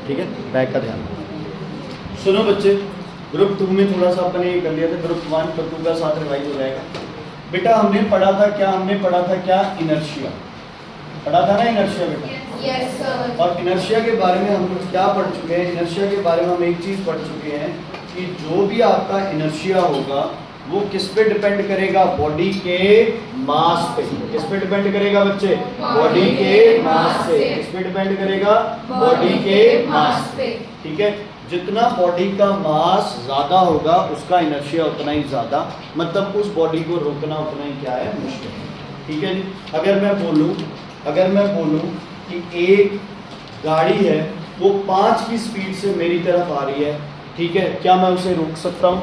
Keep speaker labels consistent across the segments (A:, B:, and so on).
A: ठीक है, बैक का ध्यान। सुनो बच्चे, ग्रुप 2 में थोड़ा सा अपने ये कर लिया था, ग्रुप 1 पर 2 का साथ रिवाइज हो जाएगा। बेटा हमने पढ़ा था क्या, इनर्शिया पढ़ा था ना, इनर्शिया बेटा।
B: Yes sir.
A: और इनर्शिया के बारे में हम लोग क्या पढ़ चुके हैं, इनर्शिया के बारे में हम एक चीज़ पढ़ चुके हैं कि जो भी आपका इनर्शिया होगा वो किस पे डिपेंड करेगा, बॉडी के मास पे। किस पे डिपेंड करेगा बच्चे, बॉडी के मास पे। किस पे डिपेंड करेगा, बॉडी के मास पे। ठीक है, जितना बॉडी का मास ज़्यादा होगा उसका इनर्शिया उतना ही ज़्यादा, मतलब उस बॉडी को रोकना उतना ही क्या है, मुश्किल है। ठीक है जी। अगर मैं बोलूँ कि एक गाड़ी है वो 5 की स्पीड से मेरी तरफ आ रही है, ठीक है, क्या मैं उसे रोक सकता हूँ?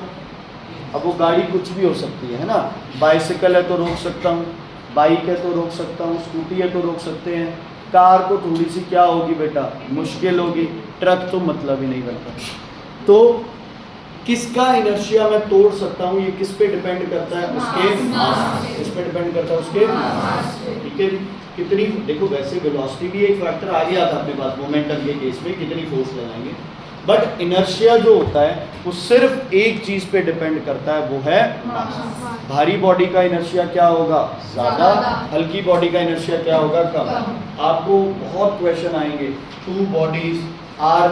A: अब वो गाड़ी कुछ भी हो सकती है ना, बाइसिकल है तो रोक सकता हूँ, बाइक है तो रोक सकता हूँ, स्कूटी है तो रोक सकते हैं, कार को थोड़ी सी क्या होगी बेटा, मुश्किल होगी, ट्रक तो मतलब ही नहीं बनता। तो किसका इनर्शिया मैं तोड़ सकता हूँ, ये किस पे डिपेंड करता है, उसके मास। किस पे डिपेंड करता है, उसके मास। ठीक है, कितनी, देखो वैसे वेलोसिटी भी एक फैक्टर आ गया था अपने पास मोमेंटम के केस में, कितनी फोर्स लगाएंगे, बट इनर्शिया जो होता है वो सिर्फ एक चीज पे डिपेंड करता है, वो है मास। भारी बॉडी का इनर्शिया क्या होगा, ज़्यादा, हल्की बॉडी का इनर्शिया क्या होगा, कम। आपको बहुत क्वेश्चन आएंगे, 2 bodies are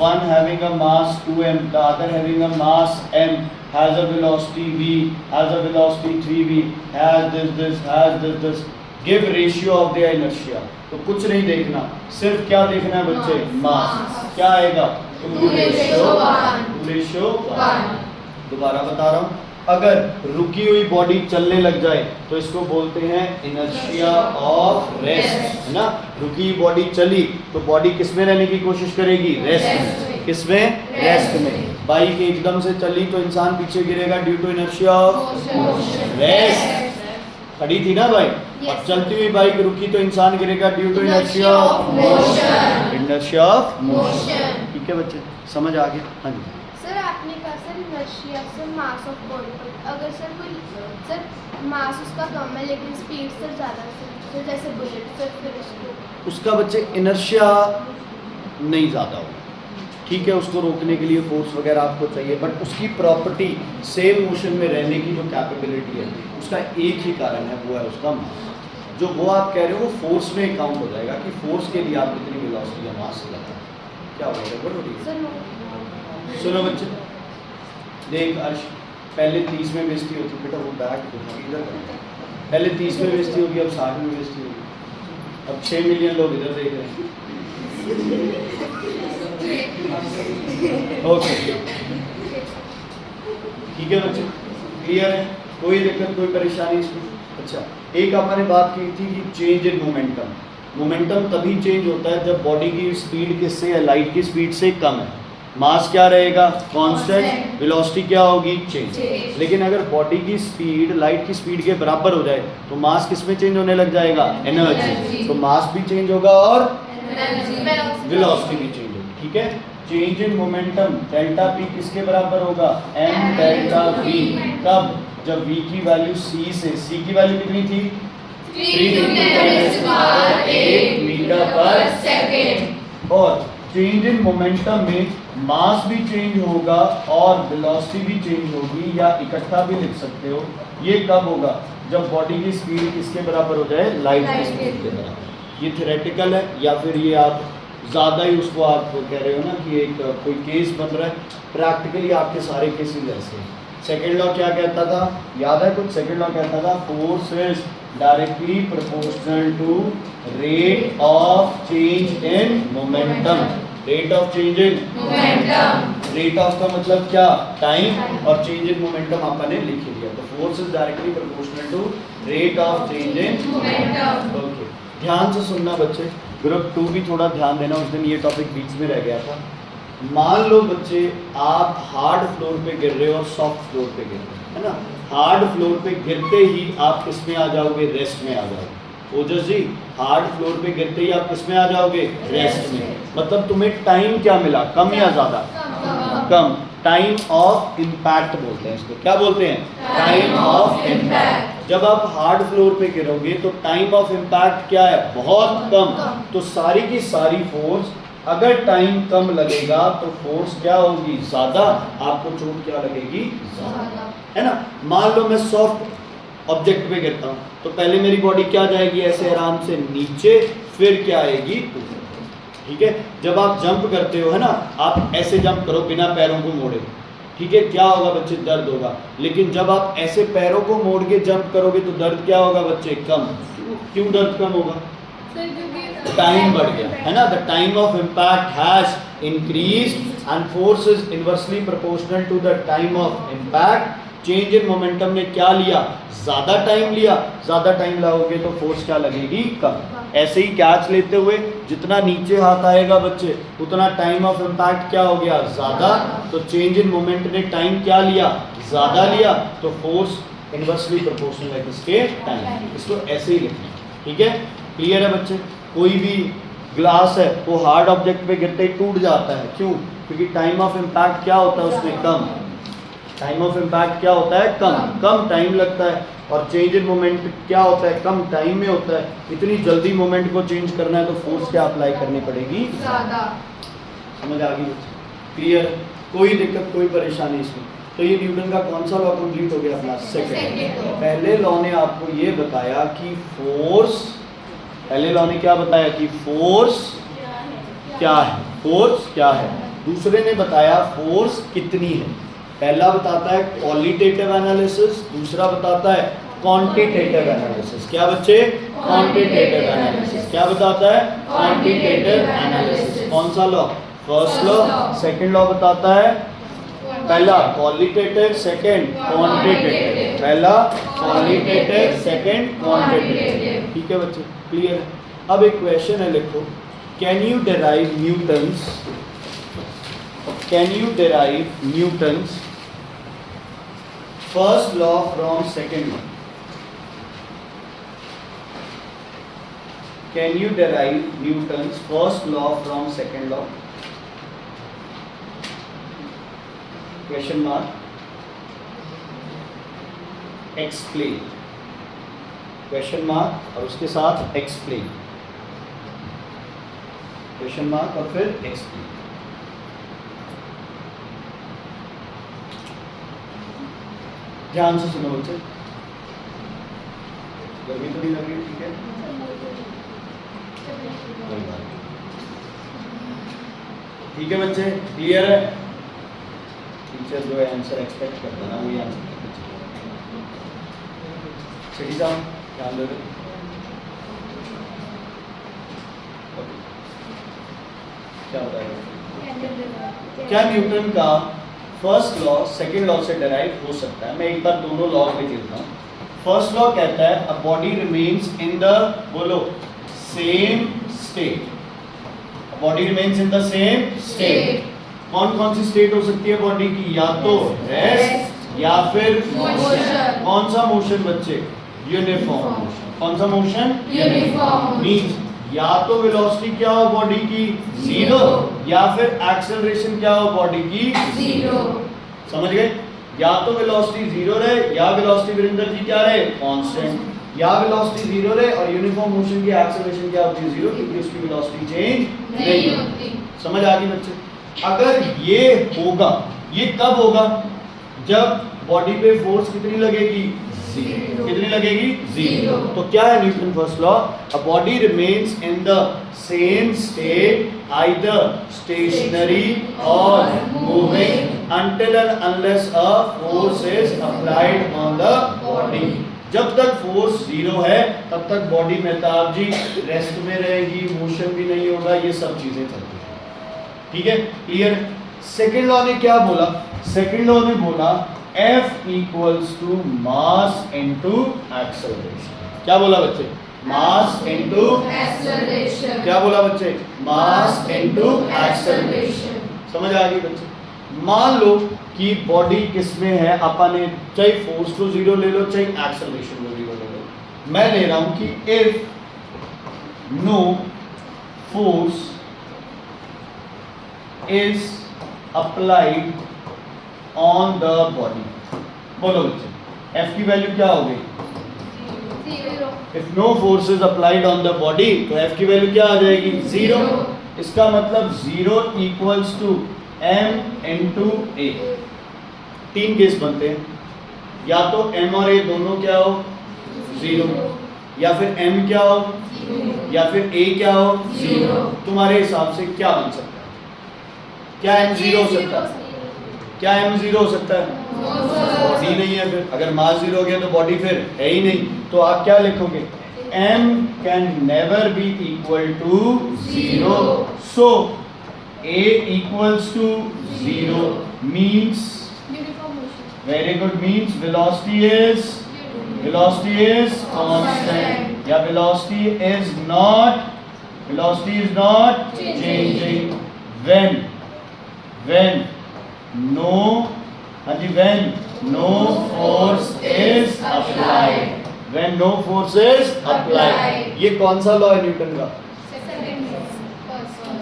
A: one having a mass 2m, the other having a mass m, has a velocity v, has a velocity 3v, has this, give ratio of their inertia। तो कुछ नहीं देखना, सिर्फ क्या देखना है बच्चे, मास। क्या आएगा, 2:1। दोबारा बता रहा हूँ, अगर रुकी हुई बॉडी चलने लग जाए तो इसको बोलते हैं इनर्शिया ऑफ रेस्ट, है ना। रुकी हुई बॉडी चली तो बॉडी किस में रहने की कोशिश करेगी, रेस्ट में। किस में, रेस्ट में। बाइक एकदम से चली तो इंसान पीछे गिरेगा due to inertia of rest. खड़ी थी ना बाइक, अब चलती हुई बाइक रुकी तो इंसान गिरेगा due to inertia of motion. Inertia of motion. ठीक है बच्चे, समझ आ गया। हाँ जी
B: सर, आपने कहा सर इनर्शिया से मास ऑफ बॉडी पर, अगर सर कोई सर मास उसका कम है लेकिन स्पीड सर ज़्यादा है, जैसे बुलेट सर, फिर
A: उसका बच्चे इनर्शिया नहीं ज़्यादा होगा, ठीक है, उसको रोकने के लिए फोर्स वगैरह आपको चाहिए, बट उसकी प्रॉपर्टी सेम मोशन में रहने की जो कैपेबिलिटी है उसका एक ही कारण है, वो है उसका मास। जो वो आप कह रहे हो वो फोर्स में काउंट हो जाएगा कि फोर्स के लिए आप कितनी वेलोसिटी या मास लगाते हैं। क्या हो गया, बट सुनो बच्चे, देख अर्श, पहले 30 में बेइज्जती होती, बेटा वो बैग इधर करना, पहले 30 में बेइज्जती होगी, अब 60 में बेइज्जती होगी, अब 6 मिलियन लोग इधर देख रहे हैं। ओके, ठीक है बच्चे, क्लियर है, कोई दिक्कत कोई परेशानी इसमें। अच्छा, एक आपने बात की थी कि चेंज इन मोमेंटम। मोमेंटम तभी चेंज होता है जब बॉडी की स्पीड किससे है, लाइट की स्पीड से कम है। मास क्या रहेगा, कांस्टेंट, वेलोसिटी क्या होगी, चेंज। लेकिन अगर बॉडी की स्पीड लाइट की स्पीड के बराबर हो जाए तो मास किस में चेंज होने लग जाएगा, एनर्जी। तो मास भी चेंज होगा और वेलोसिटी भी चेंज होगी। ठीक है, change in momentum delta P किसके बराबर होगा, एम डेल्टा वी। कब, जब v की वैल्यू c से, c की वैल्यू कितनी थी, 3 मीटर पर सेकेंड। और चेंज इन मोमेंटम में मास भी चेंज होगा और वेलोसिटी भी चेंज होगी, या इकट्ठा भी लिख सकते हो। ये कब होगा, जब बॉडी की स्पीड किसके बराबर हो जाए, लाइट की स्पीड के बराबर। ये थ्योरेटिकल है, या फिर ये आप ज़्यादा ही उसको आप कह रहे हो ना कि एक कोई केस बन रहा है। प्रैक्टिकली आपके सारे केसेस ऐसे हैं। सेकेंड लॉ क्या कहता था, याद है कुछ, सेकेंड लॉ कहता था force is directly proportional to rate of change in momentum. Rate of change in momentum, rate of का मतलब क्या, टाइम, और चेंज इन मोमेंटम आपने लिख ही दिया। तो force is directly proportional to rate of change in momentum. Okay, ध्यान से सुनना बच्चे, ग्रुप 2 भी थोड़ा ध्यान देना, उस दिन ये टॉपिक बीच में रह गया था। मान लो बच्चे आप हार्ड फ्लोर पे गिर रहे हो और सॉफ्ट फ्लोर पे गिर रहे हो, है ना। हार्ड फ्लोर पे गिरते ही आप किस में आ जाओगे, रेस्ट में आ जाओगे। ओजस जी, हार्ड फ्लोर पे गिरते ही आप किस में आ जाओगे, रेस्ट में। मतलब तुम्हें टाइम क्या मिला, कम या ज़्यादा, कम। टाइम ऑफ इम्पैक्ट बोलते हैं इसको, क्या बोलते हैं, टाइम ऑफ इम्पैक्ट। जब आप हार्ड फ्लोर पे गिरोगे तो टाइम ऑफ इम्पैक्ट क्या है, बहुत कम। तो सारी की सारी फोर्स अगर टाइम कम लगेगा तो फोर्स क्या होगी, ज्यादा, आपको चोट क्या लगेगी, ज्यादा, है ना। मान लो मैं सॉफ्ट ऑब्जेक्ट पे गिरता हूँ तो पहले मेरी बॉडी क्या जाएगी, ऐसे आराम से नीचे, फिर क्या आएगी ऊपर, ठीक है। जब आप जंप करते हो, है ना, आप ऐसे जंप करो बिना पैरों को मोड़े, ठीक है, क्या होगा बच्चे, दर्द होगा। लेकिन जब आप ऐसे पैरों को मोड़ के जंप करोगे तो दर्द क्या होगा बच्चे, कम। क्यों दर्द कम होगा, टाइम बढ़ गया, है ना। The time of impact has increased and force is inversely proportional to the time of impact. Change in momentum ने क्या लिया, ज्यादा टाइम लिया, ज्यादा टाइम लगाओगे तो फोर्स क्या लगेगी, कम। ऐसे ही कैच लेते हुए जितना नीचे हाथ आएगा बच्चे उतना टाइम ऑफ इम्पैक्ट क्या हो गया, ज्यादा, तो चेंज इन मोमेंट ने टाइम क्या लिया, ज्यादा लिया, तो फोर्स इनवर्सली प्रोपोर्शनल है किसके, टाइम। इसको ऐसे ही लिखना, ठीक है, क्लियर है बच्चे। कोई भी ग्लास है वो हार्ड ऑब्जेक्ट पे गिरते ही टूट जाता है, क्यों, क्योंकि टाइम ऑफ इम्पैक्ट क्या होता है उसमें, कम। टाइम ऑफ इम्पैक्ट क्या होता है, कम टाइम लगता है। और चेंज इन मोमेंट क्या होता है, कम टाइम में होता है। इतनी जल्दी मोमेंट को चेंज करना है तो फोर्स क्या अप्लाई करनी पड़ेगी, ज्यादा। समझ आ गई, क्लियर, कोई दिक्कत कोई परेशानी इसमें। तो ये न्यूटन का कौन सा लॉ कंप्लीट हो गया अपना, सेकंड। पहले लॉ ने आपको ये बताया कि फोर्स, पहले लॉ ने क्या बताया कि फोर्स क्या है, फोर्स क्या है। दूसरे ने बताया फोर्स कितनी है। पहला बताता है क्वालिटेटिव एनालिसिस, दूसरा बताता है क्वांटिटेटिव एनालिसिस। क्या बच्चे, क्वांटिटेटिव एनालिसिस। क्या बताता है, क्वांटिटेटिव एनालिसिस। कौन सा law, first law. Second law बताता है, पहला क्वालिटेटिव, सेकंड क्वांटिटेटिव। पहला क्वालिटेटिव, सेकंड क्वांटिटेटिव, ठीक है बच्चे, क्लियर है। अब एक क्वेश्चन है, लिखो, can you derive Newton's first law from second law. Can you derive Newton's first law from second law, question mark, explain, question mark और उसके साथ एक्सप्लेन, क्वेश्चन मार्क और फिर एक्सप्लेन। ध्यान से सुनो बच्चे, गर्मी तो नहीं लग रही, ठीक है, कोई बात नहीं, ठीक है बच्चे, क्लियर है। टीचर जो आंसर एक्सपेक्ट करता है ना वही आंसर सही था, ध्यान दे। क्या बताएगा, क्या न्यूटन का फर्स्ट लॉ सेकंड लॉ से डिराइव हो सकता है। मैं एक बार दोनों लॉ लिख लेता हूँ। फर्स्ट लॉ कहता है a body remains in the, बोलो, same state. Body remains in the same state. कौन कौन सी स्टेट हो सकती है बॉडी की, या तो रेस्ट या फिर मोशन। कौन सा मोशन बच्चे, यूनिफॉर्म मोशन। कौन सा मोशन, यूनिफॉर्म। मींस या तो वेलोसिटी क्या हो बॉडी की, जीरो, या फिर एक्सेलरेशन क्या हो बॉडी की, जीरो। समझ गए, या तो वेलोसिटी जीरो रहे या वेलोसिटी वीरेंद्र जी क्या रहे, कांस्टेंट, या वेलोसिटी जीरो रहे और यूनिफॉर्म मोशन की एक्सेलरेशन क्या होती है, जीरो, क्योंकि उसकी वेलोसिटी चेंज नहीं होती। समझ आ गई बच्चे। अगर ये होगा, ये कब होगा, जब बॉडी पे फोर्स कितनी लगेगी, जीरो। कितनी लगेगी, जीरो। तो क्या है Newton first law, a body remains in the same state either stationary और moving until and unless a force is applied on the body। जब तक फोर्स जीरो है तब तक बॉडी मेहताब जी रेस्ट में रहेगी, मोशन भी नहीं होगा, ये सब चीजें चलती हैं, ठीक है, क्लियर। सेकंड लॉ ने क्या बोला, सेकंड लॉ ने बोला F equals to mass into acceleration. क्या बोला बच्चे, मास इनटू एक्सेलरेशन। क्या बोला बच्चे, मास इनटू एक्सेलरेशन। समझ आ गई बच्चे। मान लो कि बॉडी किसमें है, अपन ने चाहे फोर्स को जीरो ले लो चाहे एक्सेलरेशन को जीरो ले लो। मैं ले रहा हूं कि if no force is applied on the body, बोलो बच्चे F की वैल्यू क्या हो गई, if no force is applied on the body तो F की वैल्यू क्या आ जाएगी, जीरो। इसका मतलब 0 equals to m into a। 3 case बनते हैं, या तो m और a दोनों क्या हो 0, या फिर m क्या हो, या फिर a क्या हो 0। तुम्हारे हिसाब से क्या बन सकता है? क्या m 0 हो सकता है? क्या m 0 हो सकता है? बॉडी नहीं है। फिर अगर मास 0 हो गया तो बॉडी फिर है ही नहीं, तो आप क्या लिखोगे? m can never be equal to 0, so a equals to 0 means, very good, means velocity is constant, या velocity is not changing when no force is applied, when no force is applied। ये कौन सा law है Newton का?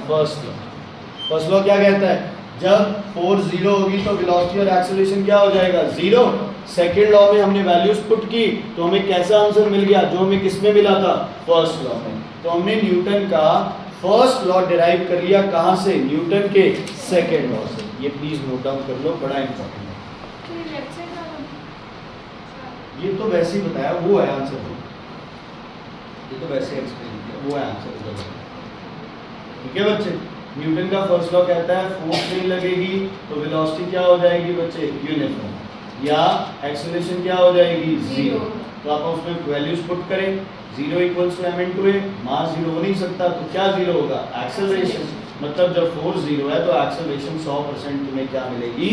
A: First law क्या कहता है? जब फोर्स 0 होगी तो वेलोसिटी और एक्सेलरेशन क्या हो जाएगा? 0। सेकेंड लॉ में हमने वैल्यूज पुट की तो हमें कैसा आंसर मिल गया, जो हमें किस में मिला था? फर्स्ट लॉ में। तो हमने न्यूटन का फर्स्ट लॉ डिराइव कर लिया, कहाँ से? न्यूटन के सेकेंड लॉ से। ये प्लीज नोट डाउन कर लो, बड़ा इंपॉर्टेंट है। ये तो वैसे ही बताया, वो है आंसर। ये तो वैसे एक्सप्लेन किया, वो है आंसर। ठीक है बच्चे, न्यूटन का फर्स्ट लॉ कहता है फोर्स नहीं लगेगी तो वेलोसिटी क्या हो जाएगी बच्चे? यूनिफॉर्म, या एक्सेलरेशन क्या हो जाएगी? 0। तो आप उसमें वैल्यूज पुट करें, 0 equals to m into a। Mass 0 हो नहीं सकता तो क्या 0 होगा? एक्सेलरेशन। मतलब जब फोर्स 0 है तो एक्सेलरेशन 100% तुम्हें क्या मिलेगी?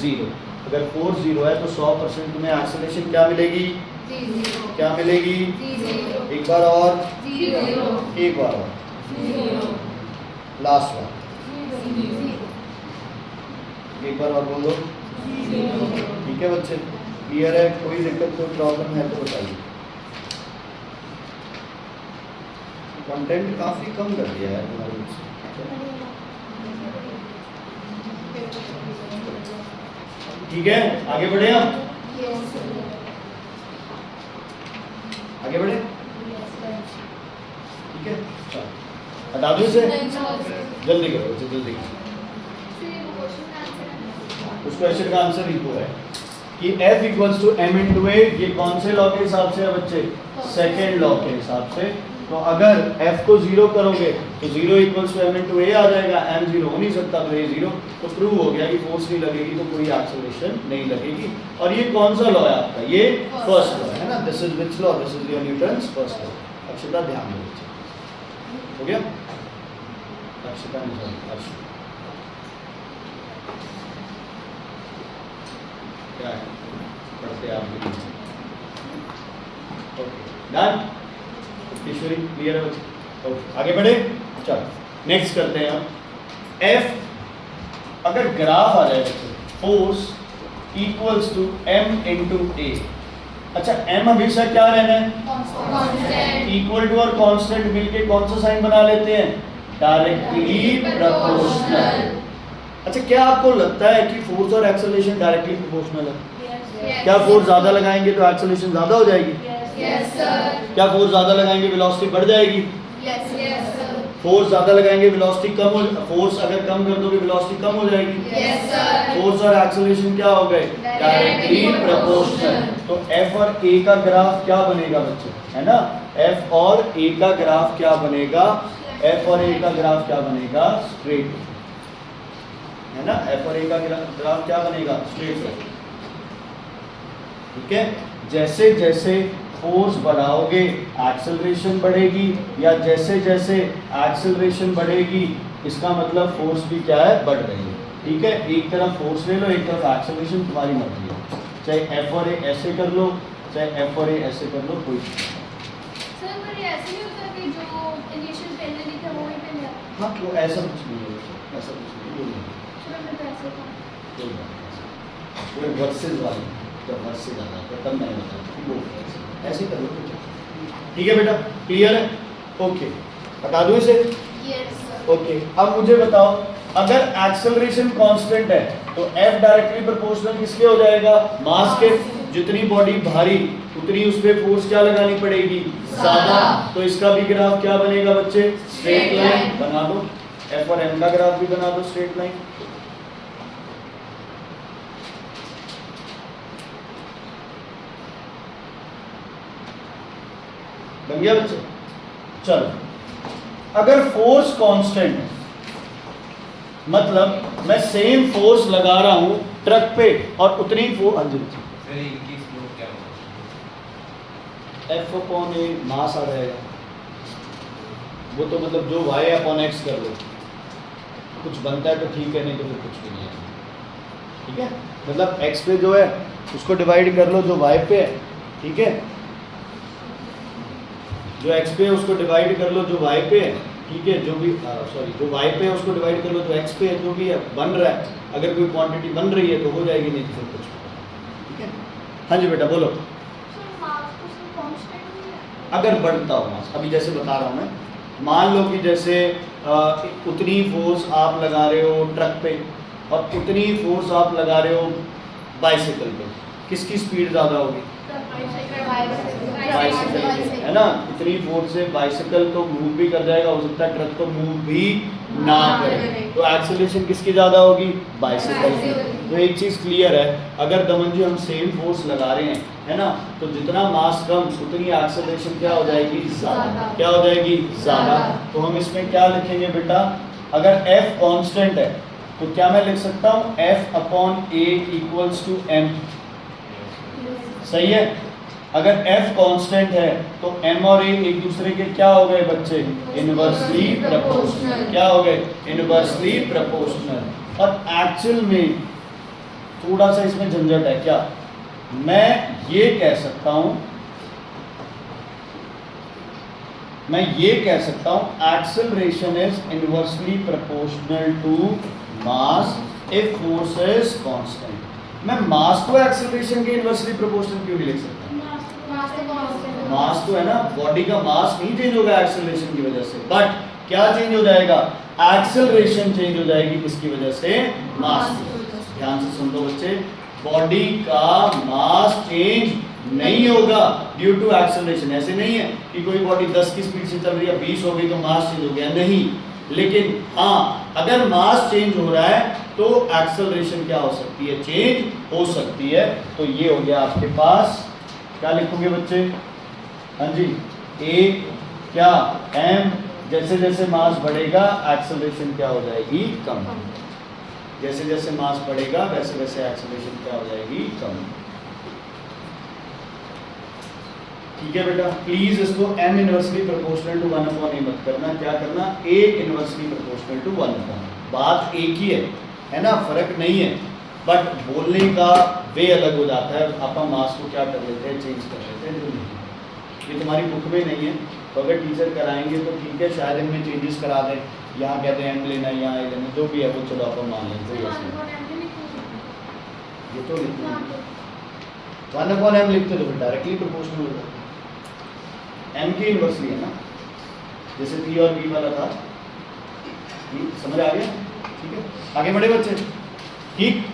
A: 0। अगर फोर्स 0 है तो 100% तुम्हें एक्सेलरेशन क्या मिलेगी? क्या मिलेगी? एक बार और, एक बार और, लास्ट बार, एक बार और बोलो। ठीक है बच्चे, क्लियर है? कोई दिक्कत, कोई प्रॉब्लम है तो बताइए। कंटेंट काफी कम कर दिया है तुम्हारे बच्चे। ठीक है, आगे बढ़े हम, आगे बढ़े। ठीक है, बता दो इसे, जल्दी करो बच्चे, जल्दी करो। उस क्वेश्चन का आंसर ही तो है कि F equals to m into a। ये कौन से लॉ के हिसाब से है बच्चे? सेकेंड लॉ के हिसाब से। तो अगर F को 0 करोगे तो 0 equals to m into a आ जाएगा। m 0 हो नहीं सकता तो a 0। तो प्रूव हो गया कि फोर्स नहीं लगेगी तो कोई एक्सेलरेशन नहीं लगेगी। और ये कौन सा लॉ है आपका? ये फर्स्ट लॉ है ना। This is which law? This is your Newton's first law. Akshata ध्यान दो बच्चे, हो गया? अक्षता क्या है पढ़ते आप भी। Okay, done. ईश्वरी क्लियर है? ओके, आगे बढ़े। चलो नेक्स्ट करते हैं हम। F अगर ग्राफ आ जाए force equals to m into a। अच्छा, m हमेशा क्या रहना है? इक्वल टू और कांस्टेंट मिलके कौन सा साइन बना लेते हैं? Directly proportional. अच्छा, क्या आपको लगता है कि फोर्स और एक्सेलरेशन डायरेक्टली प्रोपोर्शनल है? क्या फोर्स ज्यादा लगाएंगे तो एक्सेलरेशन ज्यादा हो जाएगी? क्या फोर्स ज्यादा लगाएंगे वेलोसिटी बढ़ जाएगी? फोर्स ज्यादा लगाएंगे वेलोसिटी कम हो, फोर्स अगर कम कर दोगे वेलोसिटी कम हो जाएगी। फोर्स और एक्सेलरेशन क्या हो गए? Directly proportional. तो F और A का ग्राफ क्या बनेगा बच्चे? है ना, F और A का ग्राफ क्या बनेगा? F और A का ग्राफ क्या बनेगा? स्ट्रेट, है ना। F और A का ग्राफ क्या बनेगा? स्ट्रेट। ठीक है, जैसे जैसे फोर्स बढ़ाओगे एक्सेलरेशन बढ़ेगी, या जैसे जैसे एक्सेलरेशन बढ़ेगी इसका मतलब फोर्स भी क्या है? बढ़ रही है। ठीक है, एक तरफ फोर्स ले लो, एक तरफ एक्सेलरेशन, तुम्हारी मर्जी है। चाहे F और A ऐसे कर लो, चाहे F और A ऐसे कर लो, कोई
B: सर पर ये ऐसे नहीं होता कि जो इनिशियल पहले लिखा वो ही पे है?
A: हाँ, वो ऐसा कुछ नहीं है, ऐसा कुछ नहीं है।
B: चलो मैं तो ऐसे था।
A: वो वर्सेस वाली, जब वर्सेस आ जाता है तब मैं बताता हूँ, वो ऐसे कर लो। ठीक है बेटा, क्लियर है? ओके, बता दूँ इसे?
B: यस।
A: ओके, अब मुझे बताओ, अगर एक्सेलरेशन कांस्टेंट है तो F डायरेक्टली प्रोपोर्शनल किसके हो जाएगा? मास के। जितनी बॉडी भारी उतनी उस पर फोर्स क्या लगानी पड़ेगी? ज्यादा। तो इसका भी ग्राफ क्या बनेगा बच्चे? स्ट्रेट लाइन बना दो। एफ और एम का ग्राफ भी बना दो स्ट्रेट लाइन। बन गया बच्चे? चलो, अगर फोर्स कांस्टेंट है, मतलब मैं सेम फोर्स लगा रहा हूं ट्रक पे और उतनी फोर्स, हाँ जी
C: सर इनकी स्लोप क्या होगा?
A: एफ अपॉन ए मास आ जाएगा, वो तो मतलब जो वाई अपॉन एक्स कर लो, कुछ बनता है तो ठीक है, नहीं तो फिर कुछ भी नहीं है, ठीक है। मतलब एक्स पे जो है उसको डिवाइड कर लो जो वाई पे है, ठीक है, जो एक्स पे है उसको डिवाइड कर लो जो वाई पे है, ठीक है, जो भी सॉरी जो वाई पे है उसको डिवाइड कर लो जो एक्स पे है, जो भी है बन रहा है, अगर कोई क्वांटिटी बन रही है तो हो जाएगी, नहीं तो फिर कुछ, ठीक है। हाँ जी बेटा बोलो। अगर बढ़ता हो मास, अभी जैसे बता रहा हूँ मैं, मान लो कि जैसे उतनी फोर्स आप लगा रहे हो ट्रक पे और उतनी फोर्स आप लगा रहे हो बाइसिकल पे, किसकी स्पीड ज़्यादा होगी? बाइसिकल की, है ना। इतनी फोर्स से बाइसिकल तो मूव भी कर जाएगा, हो सकता है ट्रक तो मूव भी ना करे, तो एक्सेलरेशन किसकी ज़्यादा होगी? बाइसिकल की। तो एक चीज़ क्लियर है, अगर दमन जी हम सेम फोर्स लगा रहे हैं, है ना, तो जितना मास कम उतनी एक्सेलरेशन क्या हो जाएगी? ज़्यादा। क्या हो जाएगी? ज़्यादा। तो हम इसमें क्या लिखेंगे बेटा? अगर F कांस्टेंट है तो क्या मैं लिख सकता हूँ? F upon A equals to M, सही है। अगर F कांस्टेंट है तो M और A एक दूसरे के क्या हो गए बच्चे? Inversely proportional. क्या हो गए? Inversely proportional. और एक्चुअल में थोड़ा सा इसमें झंझट है, क्या मैं ये कह सकता हूं, acceleration is inversely proportional to mass if force is constant. मैं मास को एक्सेलरेशन के इनवर्सली प्रोपोर्शनल क्यों नहीं लिख सकता? मास तो है ना, बॉडी का मास नहीं चेंज होगा एक्सेलरेशन की वजह से, बट क्या चेंज हो जाएगा? एक्सेलरेशन चेंज हो जाएगी, किसकी वजह से? मास। ध्यान से सुन लो बच्चे, बॉडी का मास चेंज नहीं होगा ड्यू टू एक्सेलरेशन। ऐसे नहीं है कि कोई बॉडी 10 की स्पीड से चल रही है, 20 हो गई तो मास चेंज हो गया, नहीं। लेकिन हाँ, अगर मास चेंज हो रहा है तो एक्सेलरेशन क्या हो सकती है? चेंज हो सकती है। तो ये हो गया आपके पास, क्या लिखोगे बच्चे? हाँ जी, A क्या M, जैसे जैसे मास बढ़ेगा एक्सेलरेशन क्या हो जाएगी? कम। जैसे जैसे मास बढ़ेगा वैसे वैसे एक्सेलरेशन क्या हो जाएगी? कम। ठीक है बेटा, प्लीज इसको M inversely proportional to 1 upon A मत करना, क्या करना? A inversely proportional to 1 upon. बात एक ही है ना, फर्क नहीं है, बट बोलने का वे अलग हो जाता है। आप मास को क्या कर लेते हैं? चेंज कर लेते हैं, जो नहीं। ये तुम्हारी बुक में नहीं है, तो अगर टीचर कराएंगे तो ठीक है, शायद इनमें चेंजेस करा दें, यहाँ कहते हैं M लेना, यहाँ A लेना, जो भी है वो चलो आप मान लेते हैं। ये तो लिखते हैं 1 अपॉन M लिखते तो फिर डायरेक्टली प्रोपोर्शनल होगा, M की इनवर्सली है ना, जैसे P और B वाला था। समझ आ गया? ठीक है, आगे बढ़े बच्चे। ठीक,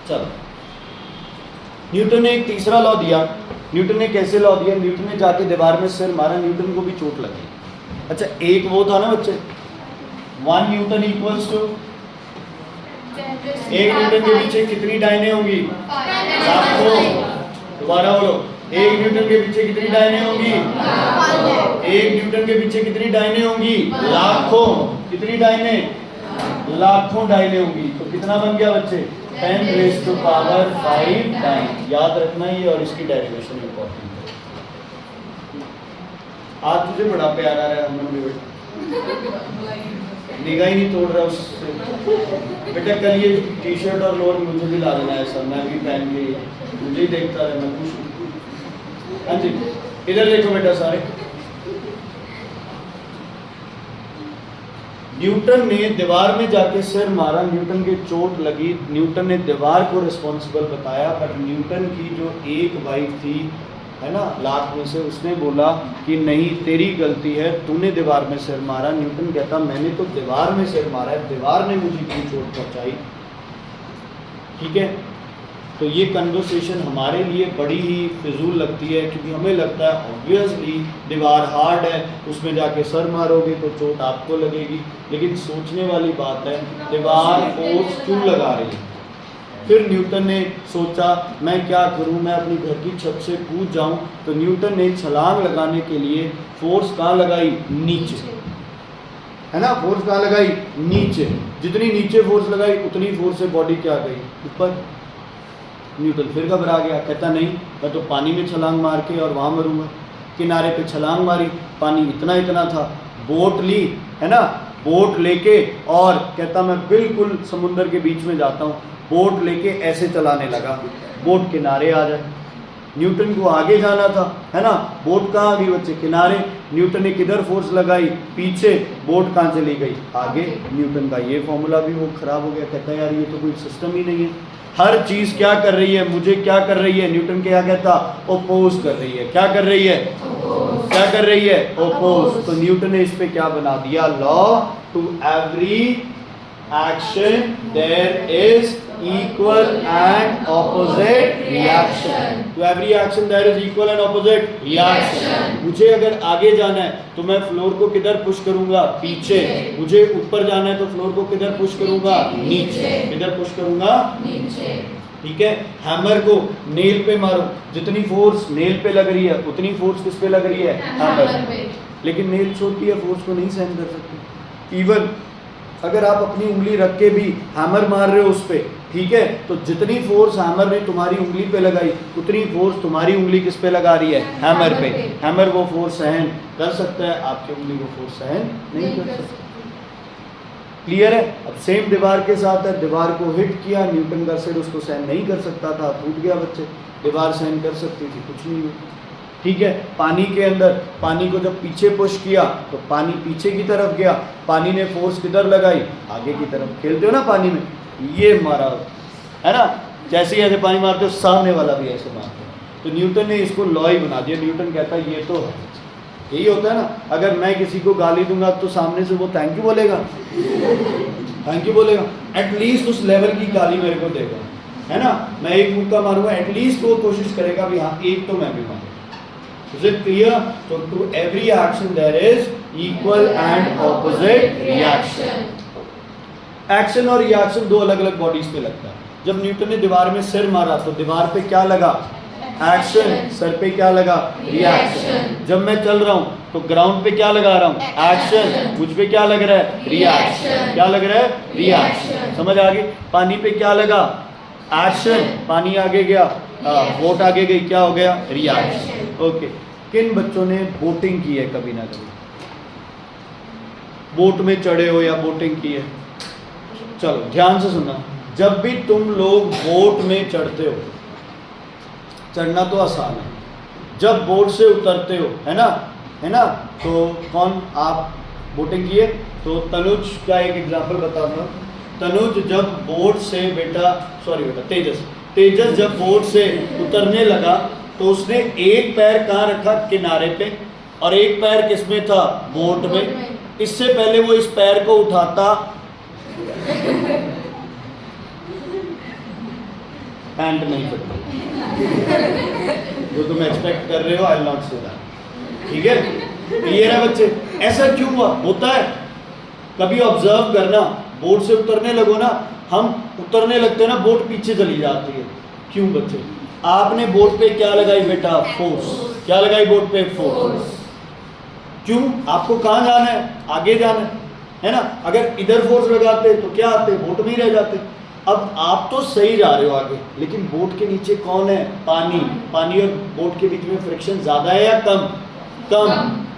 A: चलो, न्यूटन ने एक तीसरा लॉ दिया। न्यूटन ने कैसे लॉ दिया? न्यूटन ने जाके दीवार में सिर मारा, न्यूटन को भी चोट लगी। अच्छा, एक वो था ना बच्चे, 1 न्यूटन इक्वल्स टू, एक न्यूटन के पीछे कितनी डाइनें होंगी? दोबारा बोलो, एक न्यूटन के पीछे कितनी डाइनें होंगी? एक न्यूटन के पीछे कितनी डाइनें होंगी? लाखों। कितनी डाइनें? लाखों डाइनें होंगी। तो कितना बन गया बच्चे? 10 रेज़ टू पावर 5 टाइम। याद रखना ये, और इसकी डेरिवेशन इंपॉर्टेंट है। आज तुझे बड़ा प्यार आ रहा है हमने बेटा, निगाह ही नहीं तोड़ रहा उससे। बेटा कल ये टी शर्ट और लोअर मुझे भी ला देना है सर, मैं भी पहन के मुझे ही देखता रहे, मैं खुश हूँ। हाँ जी, इधर देखो बेटा सारे। न्यूटन ने दीवार में जाके सिर मारा, न्यूटन के चोट लगी, न्यूटन ने दीवार को रिस्पॉन्सिबल बताया, बट न्यूटन की जो एक वाइफ थी, है ना, लाख में से, उसने बोला कि नहीं तेरी गलती है, तूने दीवार में सिर मारा। न्यूटन कहता मैंने तो दीवार में सिर मारा है, दीवार ने मुझे क्यों चोट पहुंचाई? ठीक है, तो ये कन्वर्सेशन हमारे लिए बड़ी ही फिजूल लगती है, क्योंकि हमें लगता है ऑब्वियसली दीवार हार्ड है, उसमें जाके सर मारोगे तो चोट आपको लगेगी, लेकिन सोचने वाली बात है दीवार फोर्स क्यों लगा रही है। फिर न्यूटन ने सोचा मैं क्या करूं, मैं अपनी घर की छत से कूद जाऊं, तो न्यूटन ने छलांग लगाने के लिए फोर्स कहाँ लगाई, नीचे, है ना, फोर्स कहाँ लगाई, नीचे। जितनी नीचे फोर्स लगाई उतनी फोर्स से बॉडी क्या गई, ऊपर। न्यूटन फिर घबरा गया, कहता नहीं मैं तो पानी में छलांग मार के और वहाँ मरूंगा। किनारे पे छलांग मारी, पानी इतना इतना था, बोट ली, है ना, बोट लेके, और कहता मैं बिल्कुल समुद्र के बीच में जाता हूँ, बोट लेके ऐसे चलाने लगा, बोट किनारे आ जाए। न्यूटन को आगे जाना था, है ना, बोट कहाँ आ गई बच्चे, किनारे। न्यूटन ने किधर फोर्स लगाई, पीछे, बोट कहाँ चली गई, आगे। न्यूटन का ये फॉर्मूला भी वो खराब हो गया, कहता है यार ये तो कोई सिस्टम ही नहीं है, हर चीज क्या कर रही है, मुझे क्या कर रही है, न्यूटन क्या कहता, ओपोज कर रही है। क्या कर रही है, क्या कर रही है, ओपोज। तो न्यूटन ने इस पे क्या बना दिया, law, to every action there is equal and opposite reaction. To every action there is equal and opposite reaction. मुझे अगर आगे जाना है तो मैं फ्लोर को किधर पुश करूंगा, पीछे। मुझे ऊपर जाना है तो फ्लोर को किधर पुश करूंगा, नीचे। किधर पुश करूंगा, नीचे। ठीक है, हैमर को नेल पे मारो, जितनी फोर्स नेल पे लग रही है उतनी फोर्स किस पे लग रही है, हैमर पे। लेकिन नेल छोटी है, फोर्स को नहीं सहन कर सकती। इवन अगर आप अपनी उंगली रख के भी हैमर मार रहे हो उस पे, ठीक है, तो जितनी फोर्स हैमर ने तुम्हारी उंगली पे लगाई उतनी फोर्स तुम्हारी उंगली किस पे लगा रही है, हैमर पे। हैमर वो फोर्स सहन कर सकता है, आपकी उंगली वो फोर्स सहन नहीं कर सकती। क्लियर है। अब सेम दीवार के साथ है, दीवार को हिट किया, न्यूटन का सिर उसको सहन नहीं कर सकता था, टूट गया बच्चे। दीवार सहन कर सकती थी, कुछ नहीं हुआ। ठीक है, पानी के अंदर, पानी को जब पीछे पुश किया तो पानी पीछे की तरफ गया, पानी ने फोर्स किधर लगाई, आगे की तरफ। खेलते हो ना पानी में, ये मारा है ना, जैसे ही ऐसे पानी मारते हो सामने वाला भी ऐसे मारते हो। तो न्यूटन ने इसको लॉ ही बना दिया। न्यूटन कहता है ये तो है, यही होता है ना, अगर मैं किसी को गाली दूंगा तो सामने से वो थैंक यू बोलेगा, थैंक यू बोलेगा, एटलीस्ट उस लेवल की गाली मेरे को देगा, है ना। मैं एक मुक्का मारूंगा, एटलीस्ट वो कोशिश करेगा भी हाँ एक तो मैं भी मारूंगा। Is it clear? So to every action there is equal and opposite reaction. Action और reaction दो अलग अलग बॉडीज पे लगता है। जब न्यूटन ने दीवार में सिर मारा तो दीवार पे क्या लगा, एक्शन, सर पे क्या लगा, रिएक्शन। जब मैं चल रहा हूँ तो ग्राउंड पे क्या लगा रहा हूँ, एक्शन, मुझ पे क्या लग रहा है, रिएक्शन। क्या लग रहा है, रिएक्शन। समझ आ गई। पानी पे क्या लगा, एक्शन, पानी आगे गया, बोट आगे गई, क्या हो गया, रिएक्शन। ओके, किन बच्चों ने बोटिंग की है कभी ना कभी, बोट में चढ़े हो या बोटिंग की है। चलो ध्यान से सुनना, जब भी तुम लोग बोट में चढ़ते हो, चढ़ना तो आसान है, जब बोट से उतरते हो, है ना, तो कौन, आप बोटिंग किए तो तनुज का एक एग्जांपल बताता हूँ। तनुज जब बोट से तेजस जब बोट से उतरने लगा तो उसने एक पैर कहाँ रखा, किनारे पे, और एक पैर किसमें था, बोट में। इससे पहले वो इस पैर को उठाता, पैंट नहीं पड़ती, जो तुम एक्सपेक्ट कर रहे हो, I will not say that. ठीक है, क्लियर है बच्चे। ऐसा क्यों हुआ, होता है, कभी ऑब्जर्व करना, बोट से उतरने लगो ना, हम उतरने लगते हैं ना, बोट पीछे चली जाती है। क्यों बच्चे, आपने बोट पे क्या लगाई बेटा, फोर्स। क्या लगाई बोट पे, फोर्स। क्यों, आपको कहाँ जाना है, आगे जाना है ना। अगर इधर फोर्स लगाते तो क्या आते, बोट में ही रह जाते। अब आप तो सही जा रहे हो आगे, लेकिन बोट के नीचे कौन है, पानी। पानी और बोट के बीच में फ्रिक्शन ज्यादा है या कम, कम,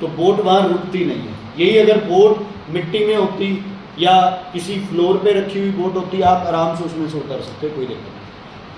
A: तो बोट वहां रुकती नहीं है। यही अगर बोट मिट्टी में होती या किसी फ्लोर पे रखी हुई बोट होती, आप आराम से उसमें से उतर सकते, कोई दिक्कत नहीं।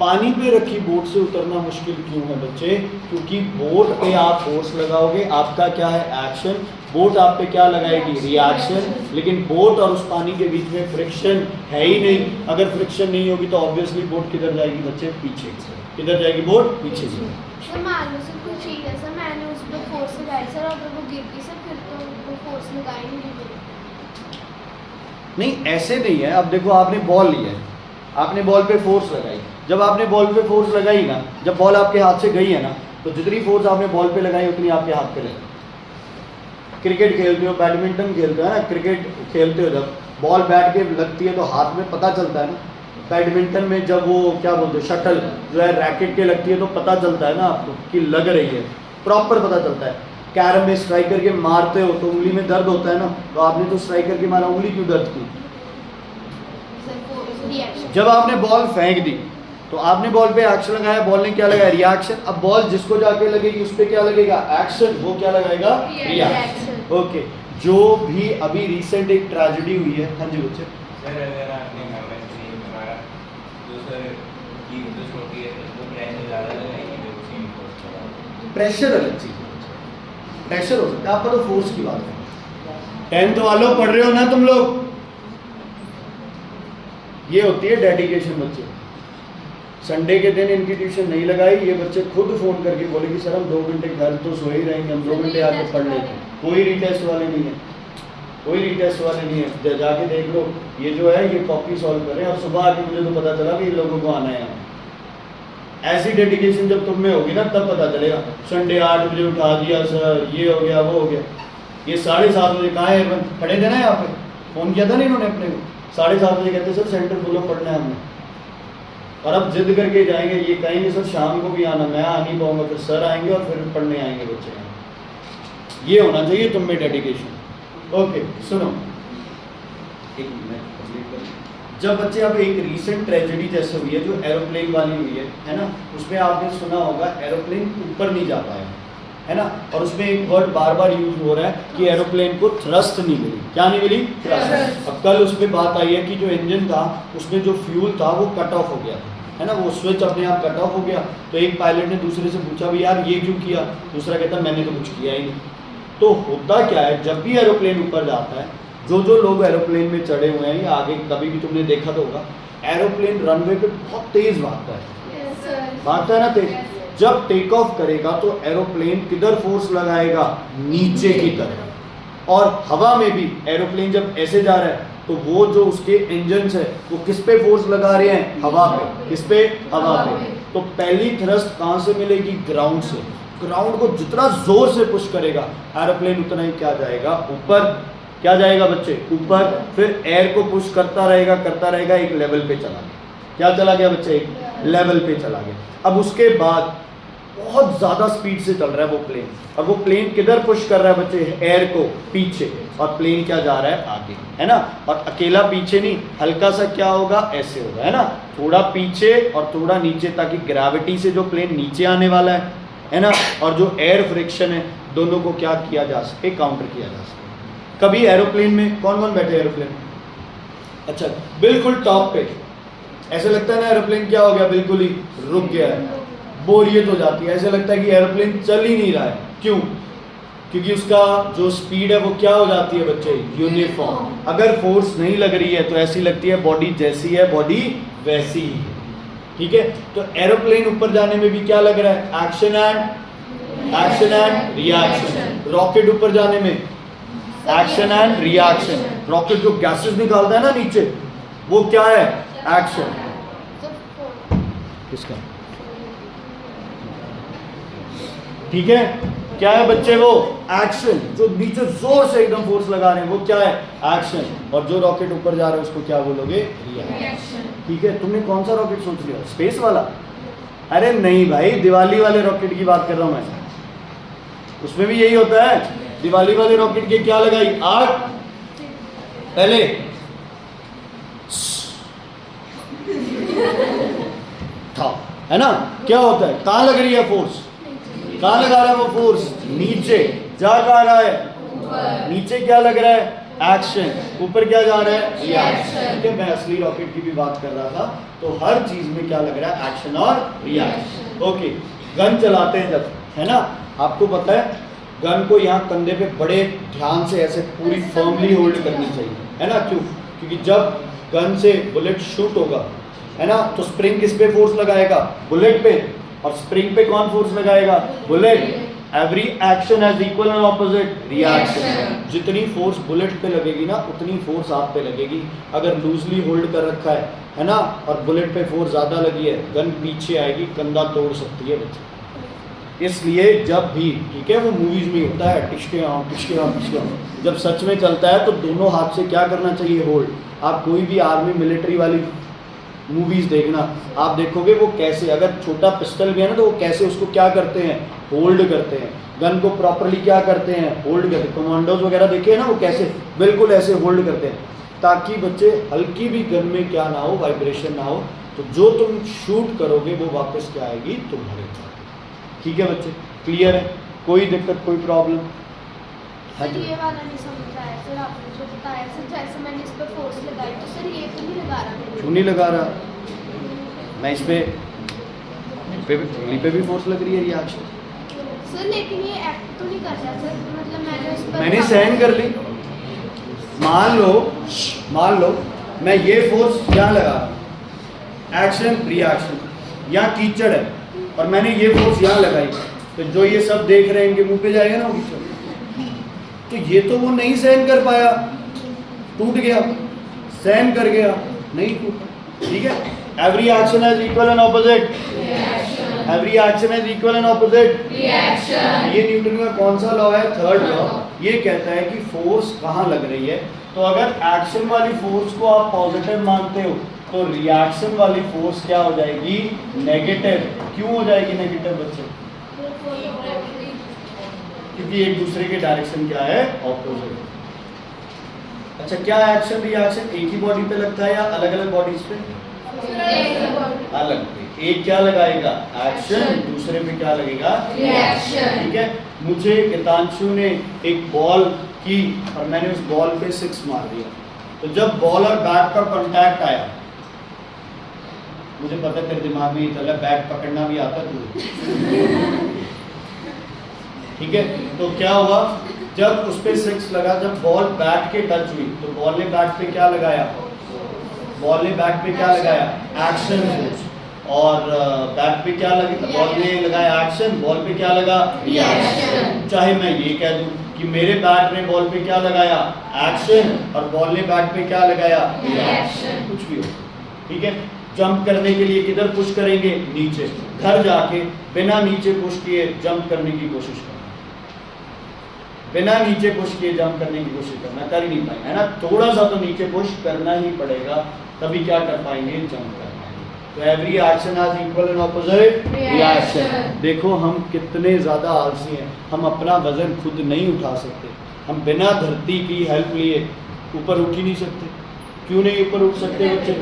A: पानी पे रखी बोट से उतरना मुश्किल क्यों है बच्चे, क्योंकि बोट पे आप फोर्स लगाओगे, आपका क्या है, एक्शन, बोट आप पे क्या लगाएगी, रिएक्शन। लेकिन बोट और उस पानी के बीच में फ्रिक्शन है ही नहीं। अगर फ्रिक्शन नहीं होगी तो ऑब्वियसली बोट किधर जाएगी बच्चे, पीछे। किधर जाएगी बोट, पीछे से।
B: सर मान लो सर कुछ चीज़ है सर, मैंने उस पर फोर्स लगाई सर, अगर वो गिर गई सर, फिर तो वो फोर्स लगाई नहीं।
A: नहीं ऐसे नहीं है। अब देखो आपने बॉल लिया है, आपने बॉल पे फोर्स लगाई, जब आपने बॉल पे फोर्स लगाई ना, जब बॉल आपके हाथ से गई है ना, तो जितनी फोर्स आपने बॉल पे लगाई उतनी आपके हाथ पे लगी। क्रिकेट खेलते हो, बैडमिंटन खेलते हो है ना, क्रिकेट खेलते हो जब बॉल बैट के लगती है तो हाथ में पता चलता है ना। बैडमिंटन में जब वो क्या बोलते हैं शटल जो है रैकेट के लगती है तो पता चलता है ना आपको कि लग रही है, प्रॉपर पता चलता है। कैरम में स्ट्राइकर के मारते हो तो उंगली में दर्द होता है ना, तो आपने तो स्ट्राइकर के मारा, उंगली क्यों दर्द की? जब आपने बॉल फेंक दी तो आपने बॉल पे एक्शन लगाया, बॉल ने क्या लगाया? रिएक्शन। अब बॉल जिसको जाके लगेगी उस पर क्या लगेगा? एक्शन। वो क्या लगाएगा? रिएक्शन। ओके, जो भी अभी रिसेंट एक ट्रेजेडी हुई है, हाँ जी बच्चे,
C: सर अगर आपने मोमेंट नहीं मारा तो सर की जो छोटी है तो प्रेशर ज़्यादा लगाएगी तो उसी में फोर्स चला।
A: प्रेशर अलग चीज है, प्रेशर हो सकता है, आपका तो फोर्स की बात है। 10th वालों पढ़ रहे हो ना तुम लोग, ये होती है डेडिकेशन। बच्चे संडे के दिन इनकी ट्यूशन नहीं लगाई, ये बच्चे खुद फोन करके बोले कि सर हम 2 घंटे घर तो सो ही रहेंगे, हम 2 घंटे आके पढ़ लेंगे। कोई रीटेस्ट वाले नहीं है, कोई रीटेस्ट वाले नहीं है, जाके देख लो, ये जो है ये कॉपी सॉल्व कर रहे हैं। और सुबह आके मुझे तो पता चला कि इन लोगों को आना है यहाँ। ऐसी डेडिकेशन जब तुम में होगी ना तब पता चलेगा। संडे 8 बजे उठा दिया सर, ये हो गया वो हो गया। ये 7:30 बजे कहाँ है? खड़े थे ना यहाँ पे, फोन किया था ना इन्होंने अपने को, 7:30 बजे कहते सर सेंटर खोलो, पढ़ना है हमने। और अब जिद करके जाएंगे, ये कहेंगे सर शाम को भी आना, मैं आ नहीं पाऊंगा, फिर सर आएंगे और फिर पढ़ने आएंगे बच्चे। ये होना चाहिए तुम में डेडिकेशन। ओके सुनो, एक मिनट। जब बच्चे अब एक रीसेंट ट्रेजेडी जैसे हुई है जो एरोप्लेन वाली हुई है ना, उसमें आपने सुना होगा एरोप्लेन ऊपर नहीं जा पाया, है ना। और उसमें एक वर्ड बार बार यूज हो रहा है कि एरोप्लेन को थ्रस्ट नहीं मिली। क्या नहीं मिली? थ्रस्ट। अब कल उस पर बात आई है कि जो इंजन था उसमें जो फ्यूल था वो कट ऑफ हो गया, है ना, वो स्विच अपने आप कट ऑफ हो गया। तो एक पायलट ने दूसरे से पूछा भी यार ये क्यों किया? दूसरा कहता मैंने तो कुछ किया ही नहीं। तो होता क्या है, जब भी एरोप्लेन ऊपर जाता है, जो लोग एरोप्लेन में चढ़े हुए हैं या आगे कभी भी तुमने देखा तो होगा, एरोप्लेन रनवे पे बहुत तेज भागता है ना तेज। जब टेक ऑफ करेगा तो एरोप्लेन किधर फोर्स लगाएगा? नीचे की तरफ। और हवा में भी एरोप्लेन जब ऐसे जा रहा है तो वो जो उसके इंजन्स है वो किस पे फोर्स लगा रहे हैं? हवा पे। किस पे? हवा पे। तो पहली थ्रस्ट कहाँ से मिलेगी? ग्राउंड से। ग्राउंड को जितना जोर से पुश करेगा एरोप्लेन उतना ही क्या जाएगा? ऊपर। क्या जाएगा बच्चे? ऊपर। फिर एयर को पुश करता रहेगा, एक लेवल पे चला गया। क्या चला गया बच्चे? एक लेवल पे चला गया। अब उसके बाद बहुत ज़्यादा स्पीड से चल रहा है वो प्लेन, और वो प्लेन किधर पुश कर रहा है बच्चे? एयर को पीछे, और प्लेन क्या जा रहा है? आगे, है ना। और अकेला पीछे नहीं, हल्का सा क्या होगा? ऐसे होगा, है ना, थोड़ा पीछे और थोड़ा नीचे, ताकि ग्रेविटी से जो प्लेन नीचे आने वाला है ना, और जो एयर फ्रिक्शन है, दोनों को क्या किया जा सके? काउंटर किया जा सके। कभी एरोप्लेन में कौन कौन बैठे? एरोप्लेन अच्छा बिल्कुल टॉप पे, ऐसे लगता है ना एरोप्लेन क्या हो गया? बिल्कुल ही रुक गया है, बोरियत हो जाती है, ऐसे लगता है कि एरोप्लेन चल ही नहीं रहा है। क्यों? क्योंकि उसका जो स्पीड है वो क्या हो जाती है बच्चे? यूनिफॉर्म। अगर फोर्स नहीं लग रही है तो ऐसी लगती है बॉडी जैसी है बॉडी वैसी ही, ठीक है। तो एरोप्लेन ऊपर जाने में भी क्या लग रहा है? Action and reaction. रॉकेट ऊपर जाने में एक्शन एंड रिएक्शन। रॉकेट जो गैसेस निकालता है ना नीचे, वो क्या है? एक्शन। किसका? ठीक है, क्या है बच्चे? वो एक्शन। जो नीचे जोर से एकदम फोर्स लगा रहे हैं वो क्या है? एक्शन। और जो रॉकेट ऊपर जा रहा है उसको क्या बोलोगे? रिएक्शन। ठीक है, तुमने कौन सा रॉकेट सोच लिया? स्पेस वाला? अरे नहीं भाई, दिवाली वाले रॉकेट की बात कर रहा हूं मैं। उसमें भी यही होता है। दिवाली वाले रॉकेट के क्या लगाई? आग पहले था, है ना। क्या होता है? कहां लग रही है फोर्स? कहां लगा रहा है वो फोर्स? नीचे। जा कहां रहा है? नीचे क्या लग रहा है? एक्शन। ऊपर क्या जा रहा है? रिएक्शन। ठीक है, मैं असली रॉकेट की भी बात कर रहा था। तो हर चीज में क्या लग रहा है? एक्शन और रिएक्शन। ओके, गन चलाते हैं जब, है ना, आपको पता है गन को यहाँ कंधे पे बड़े ध्यान से ऐसे पूरी फर्मली होल्ड करनी चाहिए, है ना। क्यों? क्योंकि जब गन से बुलेट शूट होगा, है ना, तो स्प्रिंग किस पे फोर्स लगाएगा? बुलेट पे। और स्प्रिंग पे कौन फोर्स लगाएगा? Bullet. Every action has equal and opposite reaction. जितनी फोर्स बुलेट पे लगेगी ना उतनी फोर्स आप पे लगेगी। अगर लूजली होल्ड कर रखा है ना, और बुलेट पे फोर्स ज़्यादा लगी है, गन पीछे आएगी, कंधा तोड़ सकती है बच्चे। इसलिए जब भी, ठीक है, वो मूवीज़ में होता है टिश्के आओ टिश्के आओ टिश्के आओ, जब सच में चलता है तो दोनों हाथ से क्या करना चाहिए, होल्ड। आप कोई भी आर्मी मिलिट्री वाली मूवीज़ देखना, आप देखोगे वो कैसे, अगर छोटा पिस्टल भी है ना तो वो कैसे उसको क्या करते हैं, होल्ड करते हैं। गन को प्रॉपरली क्या करते हैं, होल्ड करते हैं। कमांडोज वगैरह देखे ना, वो कैसे बिल्कुल ऐसे होल्ड करते हैं, ताकि बच्चे हल्की भी गन में क्या ना हो, वाइब्रेशन ना हो, तो जो तुम शूट करोगे वो वापस क्या आएगी, तुम्हारे। ठीक है बच्चे, क्लियर है, कोई दिक्कत कोई प्रॉब्लम?
B: सर ये वाला नहीं समझ आया सर, आपने जो बताया सर, जैसे मैंने इस पर फोर्स लगाई तो सर ये तो नहीं लगा रहा मैंने।
A: क्यों नहीं लगा रहा? मैं इस पे पे भी फोर्स लग रही है रिएक्शन।
B: सर लेकिन ये एक्ट तो नहीं कर रहा सर, मतलब मैंने उस पर
A: मैंने सहन कर ली। मान लो मैं ये फोर्स यहाँ लगा रहा हूँ, एक्शन रिएक्शन, यहाँ कीचड़ है और मैंने ये फोर्स यहाँ लगाई, तो जो ये सब देख रहे हैं इनके मुंह पे जाएगा ना वो कीचड़, तो ये तो वो नहीं सहन कर पाया, टूट गया, सहन कर गया, नहीं टूटा। ठीक है, every action has equal and opposite every action has equal and opposite reaction. ये न्यूटन का कौन सा लॉ है, थर्ड लॉ। ये कहता है कि फोर्स कहाँ लग रही है, तो अगर एक्शन वाली फोर्स को आप पॉजिटिव मानते हो तो रिएक्शन वाली फोर्स क्या हो जाएगी, नेगेटिव। क्यों हो जाएगी नेगेटिव बच्चे? क्योंकि एक दूसरे के डायरेक्शन क्या है, ऑपोजिट। अच्छा, क्या एक्शन रिएक्शन एक ही बॉडी पे लगता है या अलग अलग बॉडीज पे? अलग पे। एक क्या लगाएगा, एक्शन, दूसरे में क्या लगेगा, रिएक्शन। ठीक है, मुझे हितांशु ने एक बॉल की और मैंने उस बॉल पे 6 मार दिया, तो जब बॉल और बैट का कांटेक्ट आया, मुझे पता तेरे दिमाग में ये चला बैट पकड़ना भी आता तुझे। ठीक है, तो क्या हुआ, जब उस पे 6 लगा, जब बॉल बैट के टच हुई तो बॉल ने बैट पे क्या लगाया, बॉल ने बैट पे क्या लगाया, एक्शन फोर्स, और बैट पे क्या लगा, बॉल ने लगाया एक्शन, बॉल पे क्या लगा, रिएक्शन। चाहे मैं ये कह दूं कि मेरे बैट ने बॉल पे क्या लगाया, एक्शन, और बॉल ने बैट पे क्या लगाया, रिएक्शन, कुछ भी हो। ठीक है, जंप करने के लिए किधर पुश करेंगे, नीचे। घर जाके बिना नीचे पुश किए जंप करने की कोशिश करना, बिना नीचे पुश किए जंप करने की कोशिश करना, कर ही नहीं पाएंगे, है ना। थोड़ा सा तो नीचे पुश करना ही पड़ेगा, तभी क्या कर पाएंगे, जंप कर पाएंगे। तो every action has equal and opposite reaction. देखो हम कितने ज़्यादा आलसी हैं, हम अपना वजन खुद नहीं उठा सकते, हम बिना धरती की हेल्प लिए ऊपर उठ ही नहीं सकते। क्यों नहीं ऊपर उठ सकते बच्चे,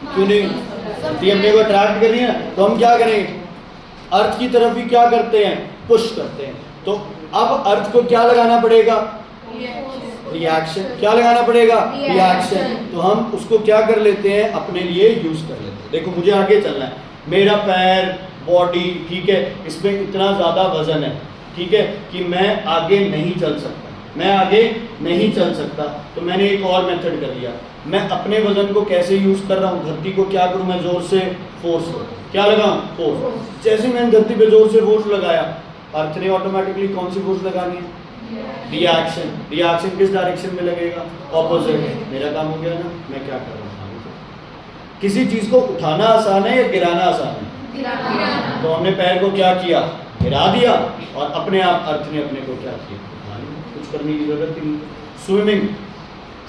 A: क्यों नहीं? धरती अपने को अट्रैक्ट कर रही है, तो हम क्या करेंगे, अर्थ की तरफ ही क्या करते हैं, पुश करते हैं। तो अब अर्थ को क्या लगाना पड़ेगा, रिएक्शन। क्या लगाना पड़ेगा, रिएक्शन। तो हम उसको क्या कर लेते हैं, अपने लिए यूज कर लेते हैं। देखो मुझे आगे चलना है, मेरा पैर, बॉडी, ठीक है, इसमें इतना ज़्यादा वजन है, ठीक है, कि मैं आगे नहीं चल सकता, मैं आगे नहीं चल सकता। तो मैंने एक और मेथड कर लिया, मैं अपने वजन को कैसे यूज कर रहा हूँ, धरती को क्या करूँ, मैं जोर से फोर्स क्या लगाऊं, फोर्स। जैसे मैंने धरती पे जोर से फोर्स लगाया, अर्थ ने ऑटोमेटिकली कौन सी फोर्स लगानी है, रिएक्शन। रिएक्शन किस डायरेक्शन में लगेगा, ऑपोजिट। मेरा काम हो गया ना, मैं क्या कर रहा हूँ, किसी चीज को उठाना आसान है या गिराना आसान है, गिराना। तो हमने पैर को क्या किया, गिरा दिया, और अपने आप अर्थ ने अपने को क्या किया, कुछ करने की जरूरत ही नहीं। स्विमिंग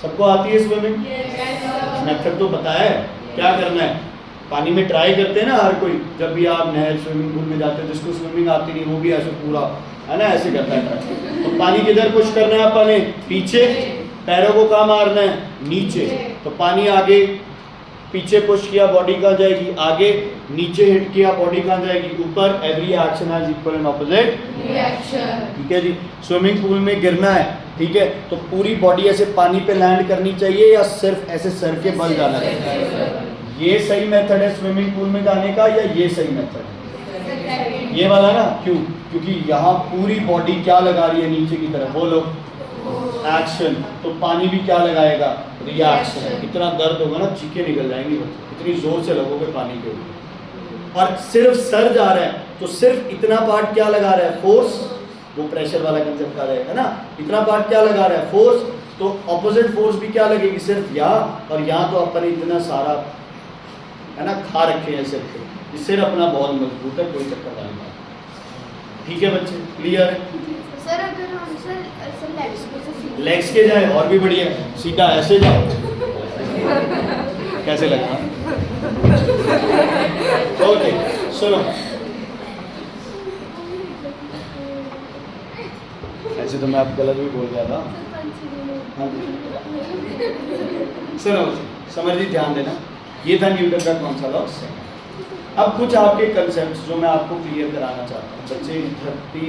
A: सबको आती है, स्विमिंग मेथड तो बताया है, क्या करना है, पानी में ट्राई करते हैं ना हर कोई, जब भी आप नहर स्विमिंग पूल में जाते हैं, जिसको स्विमिंग आती नहीं वो भी ऐसे पूरा, है ना, ऐसे करता है। तो पानी किधर पुश करना है अपन ने, पीछे, पैरों को कहाँ मारना है, नीचे। तो पानी आगे, पीछे पुश किया, बॉडी कहाँ जाएगी, आगे, नीचे हिट किया, बॉडी कहाँ जाएगी, ऊपर। Every action has equal and opposite reaction. ठीक है जी, स्विमिंग पूल में गिरना है, ठीक है, तो पूरी बॉडी ऐसे पानी पे लैंड करनी चाहिए या सिर्फ ऐसे सर के बल जाना चाहिए? ये सही मेथड है स्विमिंग पूल में जाने का, या ये सही मेथड है, ये वाला ना। क्यों, क्योंकि यहाँ पूरी बॉडी क्या लगा रही है, नीचे की तरफ, बोलो, एक्शन। तो पानी भी क्या लगाएगा, रिएक्शन। इतना दर्द होगा ना, चीखें निकल जाएंगी बच्चे, इतनी जोर से लगोगे पानी के ऊपर। और सिर्फ सर जा रहा है तो सिर्फ इतना पार्ट क्या लगा रहा है, फोर्स, वो प्रेशर वाला कंसेप्ट का रहेगा ना, इतना पार्ट क्या लगा रहा है, फोर्स, तो ऑपोजिट फोर्स भी क्या लगेगी, सिर्फ यहाँ, और यहाँ तो अपन इतना सारा है ना खा रखे हैं सिर पे, सिर अपना बहुत मजबूत है, कोई चक्कर वाली बात नहीं। ठीक है बच्चे, क्लियर है?
B: सर अगर हम सर लेग्स पे से सीधे
A: लेग्स के जाए और भी बढ़िया, सीधा ऐसे जाओ, कैसे लगा? ओके सुनो, ऐसे तो मैं आप गलत भी बोल गया था। हाँ जी। सुनो समझिए, ध्यान देना, ये था न्यूटन का कौन सा लॉ, सेकंड। अब कुछ आपके कंसेप्ट्स जो मैं आपको क्लियर कराना चाहता हूँ बच्चे, धरती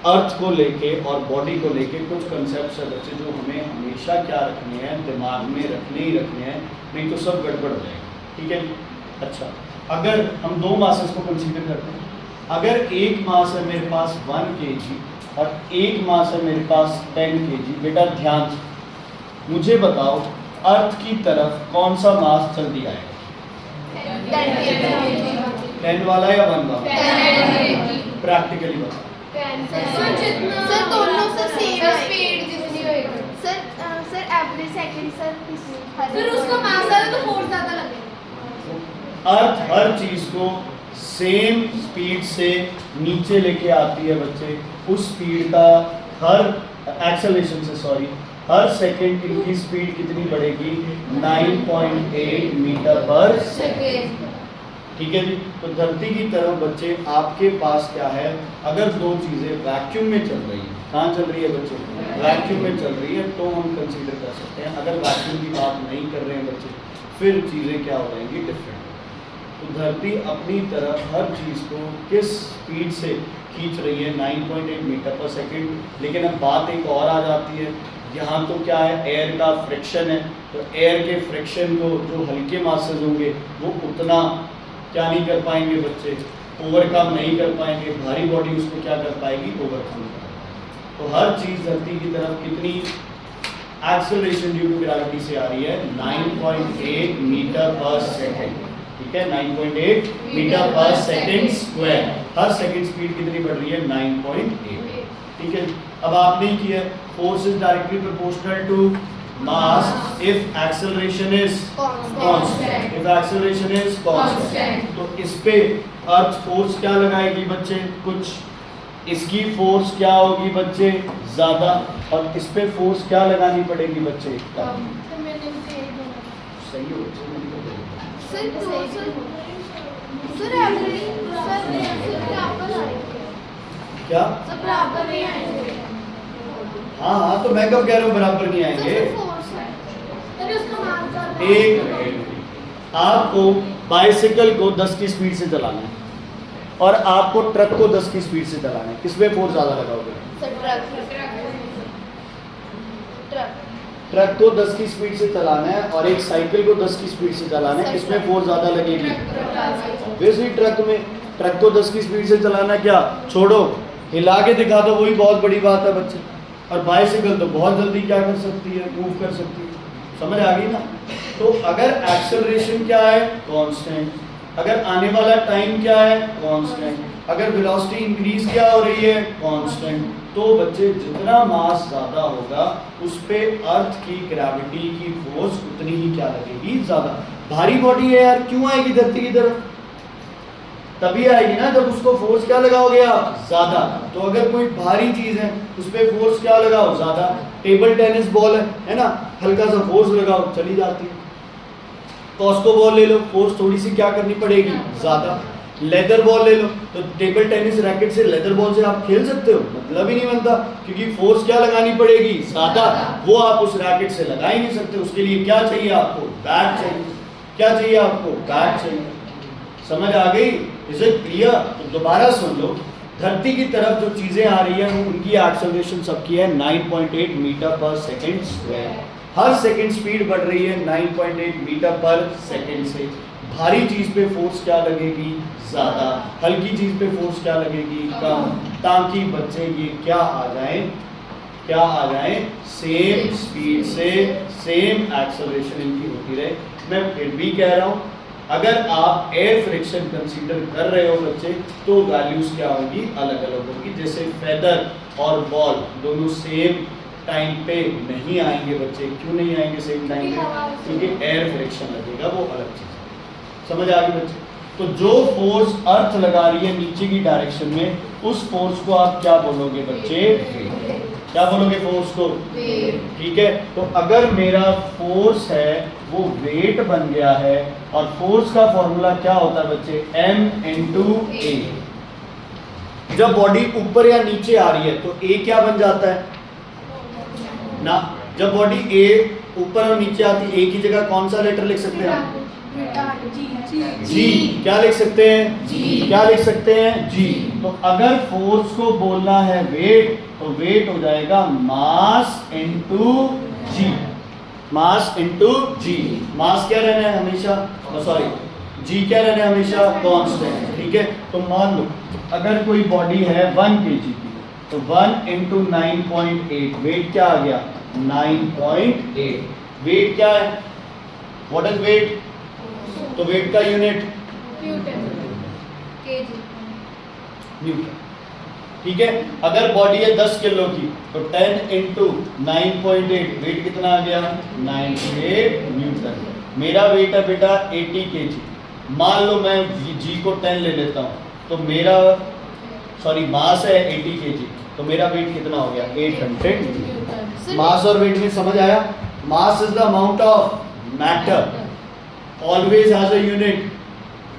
A: अर्थ को लेके और बॉडी को लेके कुछ कंसेप्ट्स है बच्चे जो हमें हमेशा क्या रखने हैं, दिमाग में रखने ही रखने हैं, नहीं तो सब गड़बड़ हो जाएगा। ठीक है? अच्छा, अगर हम दो मासेस को कंसीडर करते हैं, अगर एक मास है मेरे पास 1 kg और एक मास है मेरे पास 10 kg, बेटा ध्यान से मुझे बताओ अर्थ की तरफ कौन सा मास जल्दी आएगा, 10 वाला या 1 वाला? प्रैक्टिकली बताओ।
B: सर दोनों से सेम स्पीड जितनी होएगी सर एवरी सेकंड सर उसका मास ज़्यादा तो फोर्स ज़्यादा लगेगा।
A: अर्थ हर चीज को सेम स्पीड से नीचे लेके आती है बच्चे, उस स्पीड का हर एक्सेलरेशन से सॉरी हर सेकंड इनकी स्पीड कितनी बढ़ेगी, 9.8 मीटर पर सेकंड। ठीक है जी? तो धरती की तरफ बच्चे आपके पास क्या है, अगर दो चीज़ें वैक्यूम में चल रही है, कहाँ चल रही है बच्चे, वैक्यूम में चल रही है, तो हम कंसीडर कर सकते हैं। अगर वैक्यूम की बात नहीं कर रहे हैं बच्चे, फिर चीज़ें क्या हो जाएंगी, डिफरेंट। तो धरती अपनी तरफ हर चीज़ को किस स्पीड से खींच रही है, 9.8 मीटर पर सेकेंड। लेकिन अब बात एक और आ जाती है, यहाँ तो क्या है, एयर का फ्रिक्शन है, तो एयर के फ्रिक्शन को जो हल्के मासेस होंगे वो उतना क्या नहीं कर पाएंगे बच्चे, ओवरकम नहीं कर पाएंगे, भारी बॉडी उसको क्या कर पाएगी, ओवरकम कर पाएगी। तो हर चीज़ धरती की तरफ कितनी एक्सेलरेशन ड्यू टू ग्रेविटी से आ रही है, 9.8 मीटर पर सेकेंड। ठीक है, 9.8 मीटर पर सेकेंड स्क्वायर, हर सेकेंड स्पीड कितनी बढ़ रही है, 9.8। ठीक है, अब आपने किया force is directly proportional to mass if acceleration is constant, if acceleration is constant, तो इस पे अर्थ फोर्स क्या लगाएगी बच्चे, कुछ इसकी फोर्स क्या होगी बच्चे, ज़्यादा, और इस पे फोर्स क्या लगानी पड़ेगी बच्चे, कम। सही हो क्या? हाँ हाँ, तो मैं कब कह रहा हूँ बराबर नहीं आएंगे। एक आपको बाइसिकल को 10 की स्पीड से चलाना है और आपको ट्रक को 10 की स्पीड से चलाना है, किसमें फोर्स ज़्यादा लगाओगे? ट्रक को 10 की स्पीड से चलाना है और एक साइकिल को 10 की स्पीड से चलाना है, किसमें फोर्स ज़्यादा लगेगी? वैसे ही ट्रक को 10 की स्पीड से चलाना, क्या छोड़ो, हिला के दिखा दो, वही बहुत बड़ी बात है बच्चे। और बाइसिकल तो बहुत जल्दी क्या कर सकती है, मूव कर सकती है। समझ आ गई ना? तो अगर एक्सेलरेशन क्या है, कांस्टेंट, अगर आने वाला टाइम क्या है, कांस्टेंट, अगर वेलोसिटी इंक्रीज क्या हो रही है, कांस्टेंट, तो बच्चे जितना मास ज़्यादा होगा उस पे अर्थ की ग्रेविटी की फोर्स उतनी ही क्या लगेगी, ज़्यादा। भारी बॉडी है यार, क्यों आएगी धरती की तरफ? तभी आएगी ना जब उसको फोर्स क्या लगाओगे आप, ज्यादा। तो अगर कोई भारी चीज है उस पर फोर्स क्या लगाओ, ज्यादा। टेबल टेनिस बॉल है ना, हल्का सा फोर्स लगाओ चली जाती है। कॉस्को बॉल ले लो, फोर्स थोड़ी सी क्या करनी पड़ेगी, ज्यादा। लेदर बॉल ले लो, तो टेबल टेनिस रैकेट से लेदर बॉल से आप खेल सकते हो, मतलब ही नहीं बनता, क्योंकि फोर्स क्या लगानी पड़ेगी, ज्यादा। वो आप उस रैकेट से लगा ही नहीं सकते, उसके लिए क्या चाहिए आपको, बैट चाहिए। क्या चाहिए आपको, बैट चाहिए। समझ आ गई? Is it clear? तो दोबारा सुन लो, धरती की तरफ जो चीजें आ रही है उनकी एक्सेलरेशन सबकी है 9.8 मीटर पर सेकेंड स्क्वायर। हर सेकेंड स्पीड बढ़ रही है 9.8 मीटर पर सेकेंड से। भारी चीज पे फोर्स क्या लगेगी, ज्यादा। हल्की चीज पे फोर्स क्या लगेगी, कम, ताकि बच्चे ये क्या आ जाए, सेम स्पीड से सेम एक्सेलरेशन इनकी होती रहे। मैं फिर भी कह रहा हूँ अगर आप एयर फ्रिक्शन कंसीडर कर रहे हो बच्चे तो वैल्यूज क्या होगी, अलग अलग होगी। जैसे फेदर और बॉल दोनों सेम टाइम पे नहीं आएंगे बच्चे। क्यों नहीं आएंगे सेम टाइम पे? क्योंकि एयर फ्रिक्शन लगेगा, वो अलग चीज है। समझ आ गई बच्चे? तो जो फोर्स अर्थ लगा रही है नीचे की डायरेक्शन में, उस फोर्स को आप क्या बोलोगे बच्चे? क्या बोलोगे फोर्स को? ठीक है। तो अगर मेरा फोर्स है वो वेट बन गया है, और फोर्स का फॉर्मूला क्या होता है बच्चे? m इंटू ए। जब बॉडी ऊपर या नीचे आ रही है तो ए क्या बन जाता है ना? जब बॉडी ए ऊपर और नीचे आती है, ए की जगह कौन सा लेटर लिख सकते हैं? जी। क्या लिख सकते हैं? जी। क्या लिख सकते हैं? जी। तो अगर फोर्स को बोलना है वेट, तो वेट हो जाएगा मास इनटू जी। मास इनटू जी। मास क्या रहना है हमेशा? सॉरी, जी क्या रहना है हमेशा? कांस्टेंट। ठीक है। तो मान लो अगर कोई बॉडी है 1 kg की, तो 1 इंटू 9.8, वेट क्या आ गया? 9.8। वेट क्या है? What is weight? तो वेट का यूनिट न्यूटन। ठीक है। अगर बॉडी है 10 किलो की, तो 10 इंटू 9.8, वेट कितना आ गया? 98 न्यूटन। मेरा वेट है बेटा 80 kg। मान लो मैं जी को 10 ले लेता हूँ, तो मेरा मास है 80 kg, तो मेरा वेट कितना हो गया? 800। मास और वेट में समझ आया? Mass is the amount of matter, always has a unit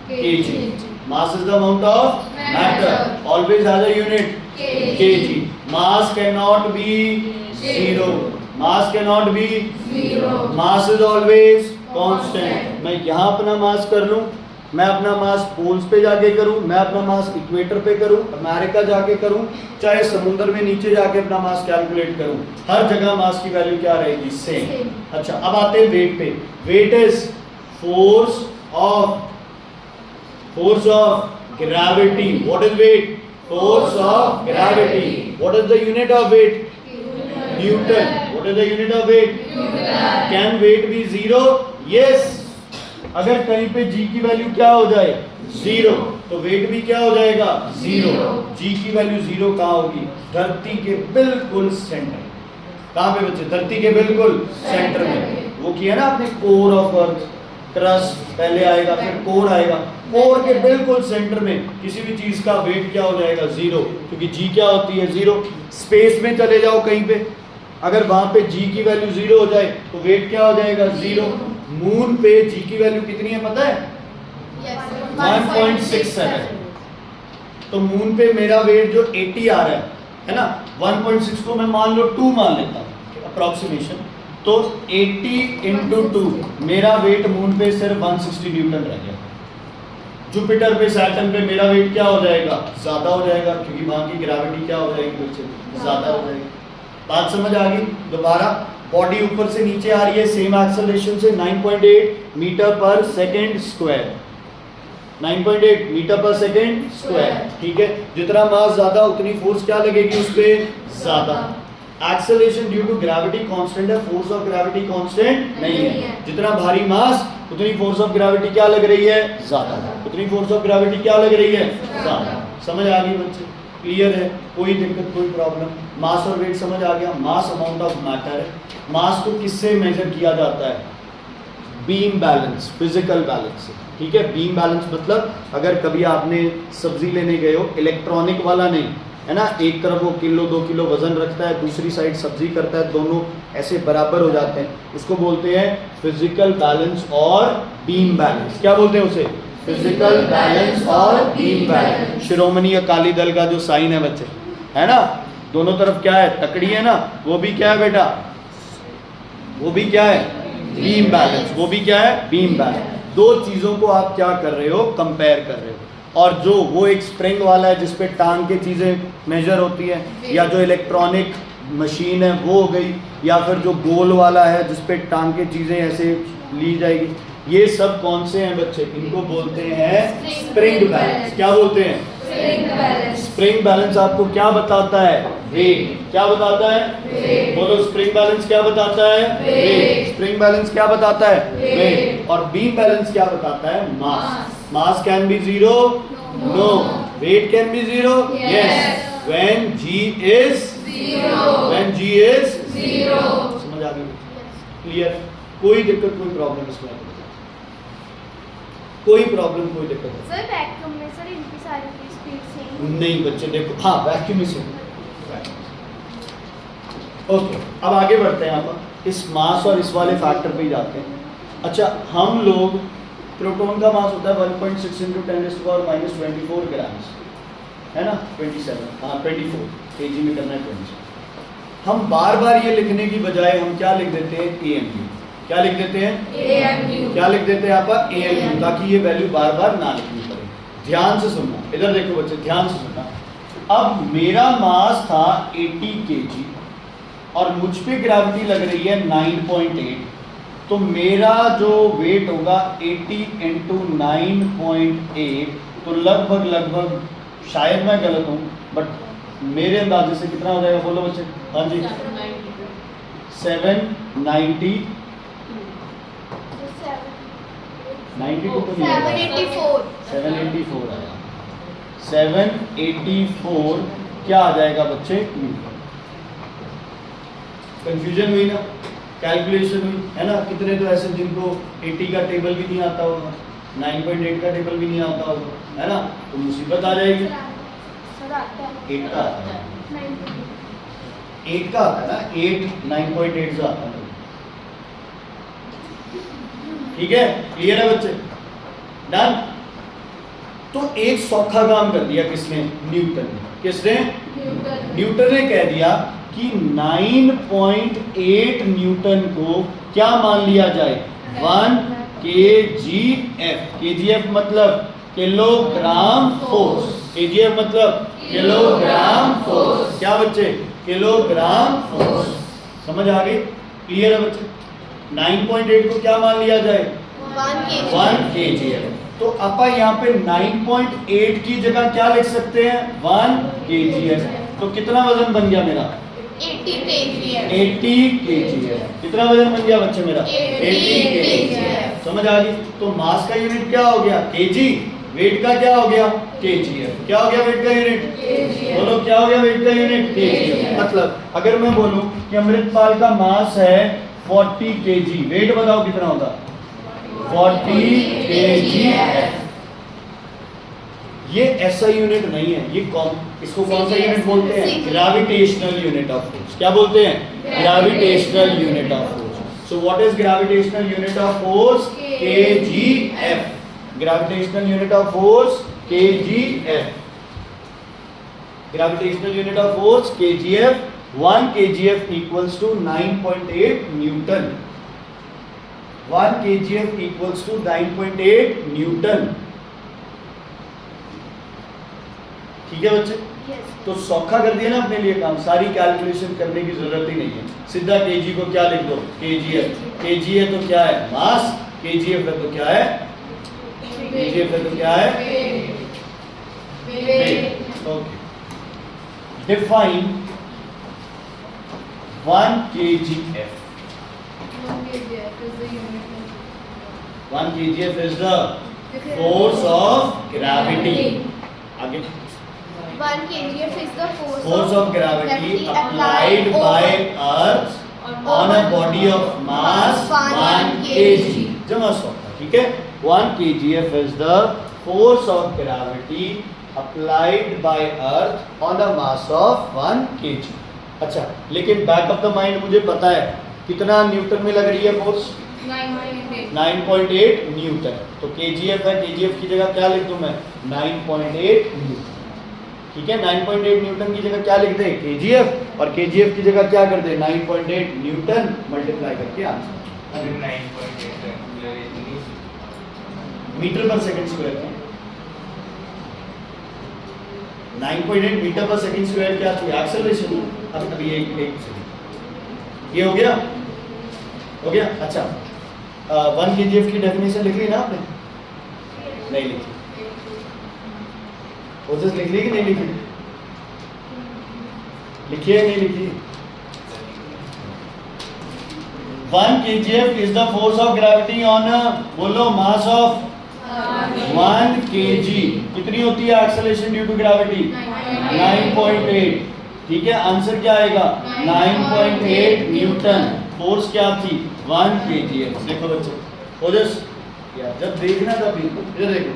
A: kg. Mass is the amount of matter, always has a unit kg. Mass cannot be zero. Mass cannot be zero. Mass is always constant. मैं यहाँ अपना मास कर लूँ, मैं अपना मास poles पे जाके करूँ, मैं अपना मास इक्वेटर पे करूँ, अमेरिका जाके करूँ, चाहे समुद्र में नीचे जाके अपना मास कैलकुलेट करूँ, हर जगह मास की वैल्यू क्या रहेगी? सेम। अच्छा, अब आते हैं वेट पे। Weight is force of gravity. What is weight? Force of gravity. What is the unit of weight? Newton. What is the unit of weight? Newton. Can weight be zero? Yes. अगर कहीं पे g की वैल्यू क्या हो जाए? 0, तो wait भी क्या हो जाएगा? 0। g की वैल्यू 0 कहाँ होगी? धरती के बिल्कुल सेंटर। कहाँ पे बच्चे? धरती के बिल्कुल सेंटर में। वो किया ना आपने, कोर ऑफ अर्थ। क्रस्ट पहले आएगा, फिर कोर आएगा। कोर के बिल्कुल सेंटर में किसी भी चीज का वेट क्या हो जाएगा? 0, क्योंकि जी क्या होती है? 0। स्पेस में चले जाओ कहीं पे, अगर वहां पे जी की वैल्यू 0 हो जाए तो वेट क्या हो जाएगा? 0। मून पे जी की वैल्यू कितनी है पता है? 1.67। तो मून पे मेरा वेट जो 80 आ रहा है ना, 1.6 को मैं मान लो 2 मान लेता हूँ अप्रोक्सीमेशन, तो 80 इंटू 2, मेरा वेट मून पे सिर्फ 160 न्यूटन रह गया। जुपिटर पे, सैटर्न पे मेरा वेट क्या हो जाएगा? ज्यादा हो जाएगा, क्योंकि वहां की ग्रेविटी क्या हो जाएगी बच्चे? ज्यादा हो जाएगी। बात समझ आ गई? दोबारा, बॉडी ऊपर से नीचे आ रही है सेम एक्सेलरेशन से 9.8 मीटर पर सेकेंड स्क्वायर। 9.8 मीटर पर सेकेंड स्क्वायर। ठीक है। जितना मास ज्यादा उतनी फोर्स क्या लगेगी उस पे? ज्यादा। Acceleration due to gravity constant है, फोर्स ऑफ ग्रेविटी कांस्टेंट नहीं है। जितना भारी मास उतनी फोर्स ऑफ ग्रेविटी क्या लग रही है? ज्यादा। उतनी फोर्स ऑफ ग्रेविटी क्या लग रही है? ज्यादा। समझ आ गई बच्चे? क्लियर है? कोई दिक्कत, कोई प्रॉब्लम? मास और वेट समझ आ गया? मास अमाउंट ऑफ मैटर है। मास को किससे मेजर किया जाता है? बीम बैलेंस, फिजिकल बैलेंस से। ठीक है। बीम बैलेंस मतलब अगर कभी आपने सब्जी लेने गए हो, इलेक्ट्रॉनिक वाला नहीं है ना, एक तरफ वो किलो 2 किलो वजन रखता है, दूसरी साइड सब्जी करता है, दोनों ऐसे बराबर हो जाते हैं, उसको बोलते हैं फिजिकल बैलेंस और बीम बैलेंस। क्या बोलते हैं उसे? फिजिकल बैलेंस और बीम बैलेंस। शिरोमणि अकाली दल का जो साइन है बच्चे, है ना, दोनों तरफ क्या है? तकड़ी है ना, वो भी क्या है बेटा? वो भी क्या है? Beam balance. वो भी क्या है? Beam balance. दो चीजों को आप क्या कर रहे हो? कंपेयर कर रहे हो। और जो वो एक स्प्रिंग वाला है जिसपे टांग के चीज़ें मेजर होती है, या जो इलेक्ट्रॉनिक मशीन है वो हो गई, या फिर जो गोल वाला है जिसपे टांग के चीज़ें ऐसे ली जाएगी, ये सब कौन से हैं बच्चे? इनको बोलते हैं स्प्रिंग बैलेंस। क्या बोलते हैं? स्प्रिंग बैलेंस आपको क्या बताता है? वेट। क्या बताता है? बोलो, स्प्रिंग बैलेंस क्या बताता है? वेट। स्प्रिंग बैलेंस क्या बताता है? वेट। और बीम बैलेंस क्या बताता है? Mass. Mass can be zero? No. Weight can be zero? Yes. When g is zero. समझ आ गई? क्लियर? कोई दिक्कत, कोई प्रॉब्लम इसमें? कोई प्रॉब्लम, कोई दिक्कत नहीं।
B: सर वैक्यूम में सर इनकी सारी की स्पीड सेम
A: नहीं बच्चे, देखो, हाँ वैक्यूम में से। ओके, अब आगे बढ़ते हैं। आप इस मास और इस वाले फैक्टर पे ही जाते हैं। अच्छा, हम लोग, प्रोटॉन का मास होता है 1.6 × 10⁻⁻24 ग्राम्स, है ना? 27, हाँ 24 kg में करना है 27। हम बार बार ये लिखने की बजाय हम क्या लिख देते हैं? AMU। क्या लिख देते हैं? AMU। क्या लिख देते हैं यहाँ पर? AMU, ताकि ये वैल्यू बार बार ना लिखनी पड़े। ध्यान से सुनना, इधर देखो बच्चे, ध्यान से सुनना। अब मेरा मास था 80 kg और मुझ पे ग्रेविटी लग रही है 9.8, तो मेरा जो वेट होगा 80 × 9.8, तो लगभग, शायद मैं गलत हूँ, बट मेरे अंदाजे से कितना हो जाएगा? बोलो बच्चे। हाँ जी, 790 92 तो नहीं आएगा। 784 आएगा। 784 क्या आ जाएगा बच्चे? कंफ्यूजन हुई ना? कैलकुलेशन हुई है ना? कितने तो ऐसे जिनको 80 का टेबल भी नहीं आता होगा, 9.8 का टेबल भी नहीं आता होगा, है ना? तो मुसीबत आ जाएगी। 8 का आता है, 8 का आता है ना? 8 9.8 से आता है। ठीक है? क्लियर है बच्चे? डन? तो एक सौखा काम कर दिया किसने? न्यूटन ने। किसने? न्यूटन ने कह दिया कि 9.8 न्यूटन को क्या मान लिया जाए? 1 kgf। kgf मतलब किलोग्राम फोर्स। kgf मतलब किलोग्राम फोर्स। क्या बच्चे? Kilogram force. समझ आ गई? क्लियर है बच्चे? 9.8 को क्या मान लिया जाए? 1 kgf। तो अपन यहाँ पे 9.8 की जगह क्या लिख सकते हैं? 1 kgf। तो कितना वजन बन गया मेरा?
B: 80 kgf।
A: 80 kgf। कितना वजन बन गया बच्चे मेरा? 80 kgf। समझ आ गई? तो मास का यूनिट क्या हो गया? kg। वेट का क्या हो गया? kgf। क्या हो गया वेट का यूनिट? बोलो, क्या हो गया वेट का यूनिट? kgf। मतलब अगर मैं बोलूं कि अमृतपाल का मास है 40 kg, वेट बताओ कितना होगा? 40 kgf। ये ऐसा यूनिट नहीं है, ये इसको कौन सा यूनिट बोलते हैं? Gravitational unit of force. क्या बोलते हैं? Gravitational unit of force. So what is gravitational unit of force? kgf। Gravitational unit of force kgf। Gravitational unit of force kgf। 1 kgf equals to 9.8 Newton. 1 kgf equals to 9.8 Newton. ठीक है बच्चे? तो सौखा कर दिया ना अपने लिए काम, सारी कैलकुलेशन करने की जरूरत ही नहीं है, सीधा kg को क्या लिख दो? kgf। kg है तो क्या है? मास। kgf है तो क्या है? kgf है तो क्या है? Wait. Okay, define 1 kgf। 1 kgf is the force of gravity। आगे,
B: 1 kgf is the
A: force of gravity applied by earth on a body of mass 1 kg। जमा सौखा, ठीक है? 1 kgf is the force of gravity applied by earth on a mass of 1 kg। अच्छा, लेकिन back of the mind मुझे पता है कितना न्यूटन में लग रही है फोर्स? 9.8 न्यूटन। तो kgf है, kgf की जगह क्या लिख दूं मैं? 9.8 न्यूटन। ठीक है? 9.8 न्यूटन की जगह क्या लिख दे? kgf। और kgf की जगह क्या कर दे? 9.8 न्यूटन मल्टीप्लाई करके आंसर।
C: 9.8
A: मीटर पर सेकंड स्क्वायर का 9.8 मीटर पर सेकंड स्क्वायर क्या थी? एक्सेलरेशन। अब अभी एक सेकंड, ये हो गया? हो गया? अच्छा, 1 kgf की डेफिनेशन लिख ली ना आपने? नहीं लिखी। प्रोसेस लिख ली कि नहीं लिखी? लिखिए नहीं लिखी? 1 kgf is the force of gravity on a, बोलो, mass of 1 kg। कितनी होती है एक्सेलरेशन ड्यू टू ग्रेविटी? 9.8। ठीक है, आंसर क्या आएगा? 9.8 न्यूटन। फोर्स क्या थी? 1 kgf। देखो बच्चों, ओजस यार जब देखना तब इधर देखो,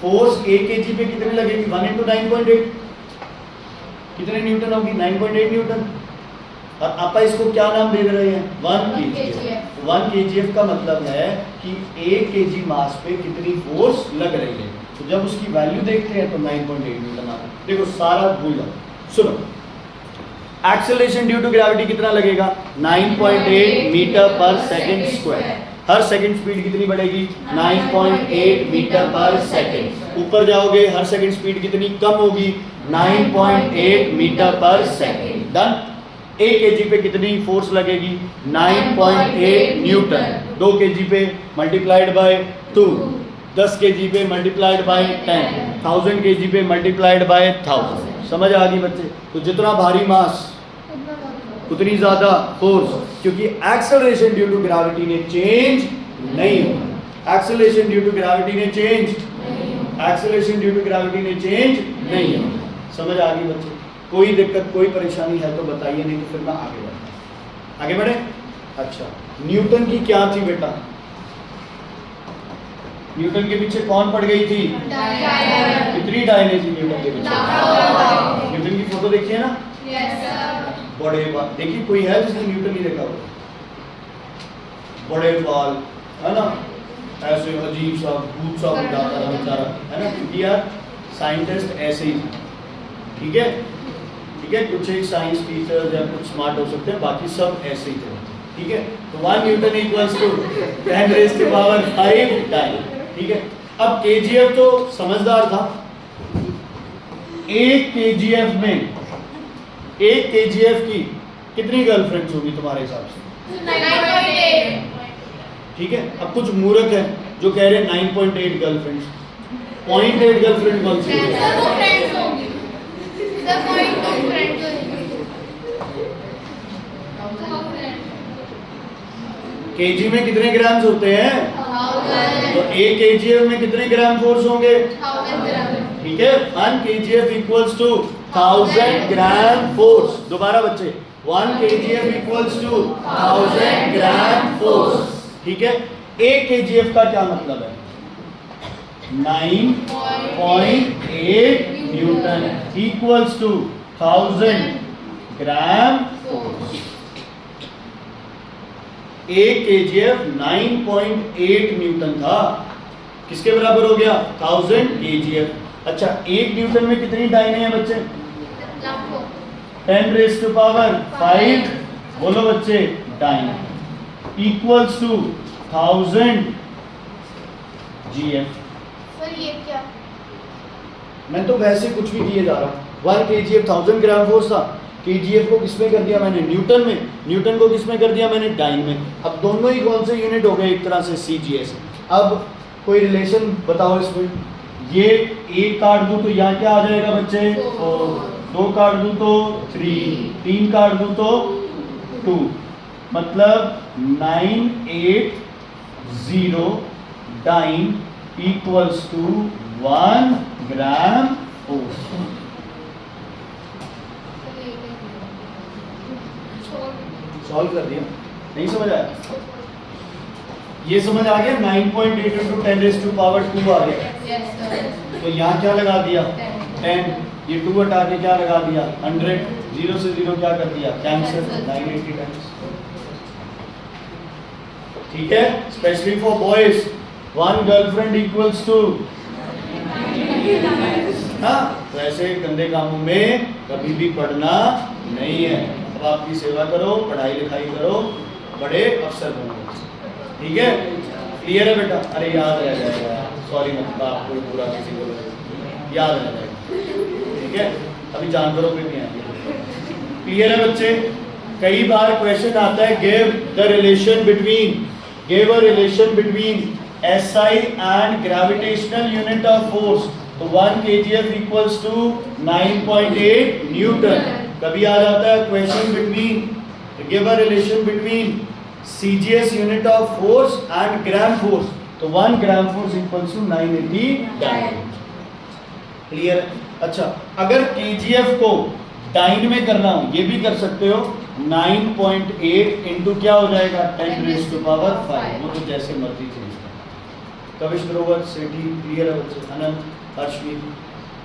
A: फोर्स 1 kg पे कितनी लगेगी? 1 into 9.8 कितने न्यूटन होगी? 9.8 न्यूटन। और आप इसको क्या नाम दे रहे हैं? 1 kgf। 1 kgf का मतलब है कि 1 kg मास पे कितनी फोर्स लग रही है। तो जब उसकी वैल्यू देखते हैं तो 9.8 न्यूटन आता है। देखो सारा भूल जाओ। सुनो, एक्सेलरेशन ड्यू टू ग्रेविटी कितना लगेगा? 9.8 मीटर पर सेकंड स्क्वायर। हर सेकंड स्पीड कितनी बढ़ेगी? 9.8 मीटर पर सेकंड। ऊपर जाओगे, हर सेकंड स्पीड कितनी कम होगी? 9.8 मीटर पर सेकंड। डन। 1 kg पे कितनी फोर्स लगेगी? 9.8 न्यूटन। 2 kg पे मल्टीप्लाइड बाय 2, 10 kg पे मल्टीप्लाइड बाय 10, 1000 kg पे मल्टीप्लाइड बाय 1000। समझ आ गई बच्चे? तो जितना भारी मास उतनी ज्यादा फोर्स, क्योंकि एक्सेलरेशन ड्यू टू ग्रेविटी ने चेंज नहीं होगा। एक्सेलरेशन ड्यू टू ग्रेविटी ने change, acceleration due to gravity ने चेंज नहीं होगा। समझ आ गई बच्चे? कोई दिक्कत, कोई परेशानी है तो बताइए, नहीं तो फिर मैं आगे बढ़ता हूं। आगे बढ़े? अच्छा, न्यूटन की क्या थी बेटा? न्यूटन के पीछे कौन पड़ गई थी? कितनी डायने थी न्यूटन के पीछे? न्यूटन की फोटो देखिए ना। बड़े बाल, देखिए कोई है जिसने न्यूटन नहीं देखा हो? बड़े बाल, है ना, ऐसे अजीब सा भूत सा बन जाता है बेचारा, है ना, क्योंकि यार साइंटिस्ट ऐसे ही थे। ठीक है, ठीक है, कुछ एक साइंस टीचर या कुछ स्मार्ट हो सकते हैं, बाकी सब ऐसे ही थे। ठीक है, तो 1 newton equals to 10 raise to power 5 time. ठीक है, अब केजीएफ तो समझदार था। 1 केजीएफ में, 1 केजीएफ की कितनी गर्लफ्रेंड्स होगी तुम्हारे हिसाब से?
B: 9.8।
A: ठीक है, अब कुछ मूर्ख है जो कह रहे हैं 9.8 गर्लफ्रेंड्स। 0.8 गर्लफ्रेंड कौन सी है?
B: सर वो फ्रेंड्स होंगी। सर 0.2 फ्रेंड्स होंगी।
A: केजी में कितने ग्राम्स होते हैं?
B: 1000।
A: तो 1 केजीएफ में कितने ग्राम फोर्स होंगे?
B: 1000 ग्राम।
A: ठीक है, 1 kgf equals to 1000 gram force. दोबारा बच्चे, 1 kgf equals to 1000 gram force. ठीक है, 1 kgf का क्या मतलब है? 9.8 newton equals to 1000 gram force. 1 kgf 9.8 newton था, किसके बराबर हो गया? 1000 kgf। अच्छा, 1 न्यूटन में कितनी डाइने हैं बच्चे? 10 रेज़ टू पावर 5, बोलो बच्चे, dyne equals to 1000 gf।
B: Sir ये क्या?
A: मैं तो वैसे कुछ भी दिए जा रहा हूँ। 1 kgf 1000 ग्राम फोर्स था, kgf को किसमें कर दिया मैंने? न्यूटन में। न्यूटन को किसमें कर दिया मैंने? डाइन में। अब दोनों ही कौन से यूनिट हो गए? एक तरह से cgs। अब कोई रिलेशन बताओ इसमें। ये 1 काट दूं तो यहाँ क्या आ जाएगा बच्चे? 4। 2 काट दूं तो 3, 3 काट दूं तो 2, मतलब 980 dyne equals to 1 gram force. Solve कर दिया? नहीं समझ आया? ये समझ आ गया? 9.8 into 10 raised to power 2 आ गया।
B: Yes sir.
A: तो यहाँ क्या लगा दिया? 10। ये 2 हटा के क्या लगा दिया? 100। 0 से 0 क्या कर दिया? कैंसिल। 980 टाइम्स। ठीक है, specially for boys 1 girlfriend equals to, हाँ, तो ऐसे गंदे कामों में कभी भी पढ़ना नहीं है। अब आपकी सेवा करो, पढ़ाई लिखाई करो, बड़े अफसर बनो। ठीक है, क्लियर है बेटा? अरे याद रह जाएगा, सॉरी मतलब आपको पूरा किसी को याद रह जाएगा। ठीक है, अभी जानवरों पे नहीं आएंगे। क्लियर है बच्चे? कई बार क्वेश्चन आता है, give the relation between, give a relation between SI and gravitational unit of force तो 1 kgf इक्वल्स टू 9.8 न्यूटन। कभी आ जाता है question between, give a relation between CGS unit of force and gram force, तो 1 gram force equals to 980 डायन। Clear? अच्छा, अगर kgf को dine में करना हो, ये भी कर सकते हो, 9.8 इंटू क्या हो जाएगा 10⁵ वो तो जैसे मर्जी चेंज कर। कविश ग्रोवर सेठी, क्लियर है बच्चे? अनंत, हर्षवीर,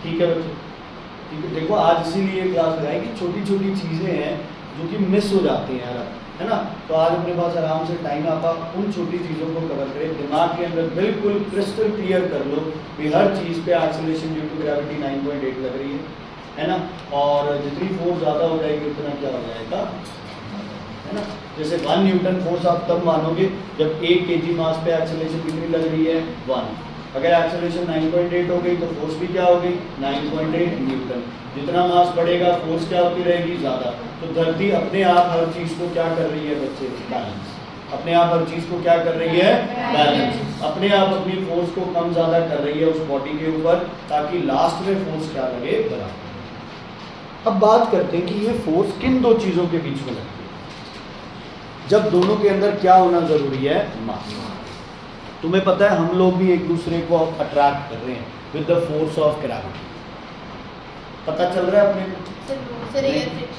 A: ठीक है बच्चे? ठीक है, देखो आज इसीलिए क्लास लगाई कि छोटी छोटी चीज़ें हैं जो कि मिस हो जाती हैं यार, है ना? तो आज अपने पास आराम से टाइम आपा उन छोटी चीज़ों को कवर करें, दिमाग के अंदर बिल्कुल क्रिस्टल क्लियर कर लो कि हर चीज़ पे एक्सेलरेशन ड्यू टू ग्रेविटी 9.8 लग रही है ना? और जितनी फोर्स ज़्यादा हो जाएगी उतना क्या हो जाएगा, है ना? जैसे 1 न्यूटन फोर्स आप तब मानोगे जब 1 kg मास पे एक्सेलरेशन कितनी लग रही है 1। अगर एक्सेलरेशन 9.8 हो गई तो फोर्स भी क्या होगी 9.8 न्यूटन। जितना मास बढ़ेगा फोर्स क्या होती रहेगी ज़्यादा। तो धरती अपने आप हर चीज़ को क्या कर रही है बच्चे, बैलेंस। अपने आप हर चीज़ को क्या कर रही है, बैलेंस। अपने आप अपनी फोर्स को कम ज़्यादा कर रही है उस बॉडी के ऊपर, ताकि लास्ट में फोर्स क्या लगे, बराबर। अब बात करते हैं कि ये फोर्स किन दो चीज़ों के बीच में लगती है, जब दोनों के अंदर क्या होना ज़रूरी है, मास। तुम्हें पता है हम लोग भी एक दूसरे को अट्रैक्ट कर रहे हैं with the force of gravity. पता चल रहा है अपने को?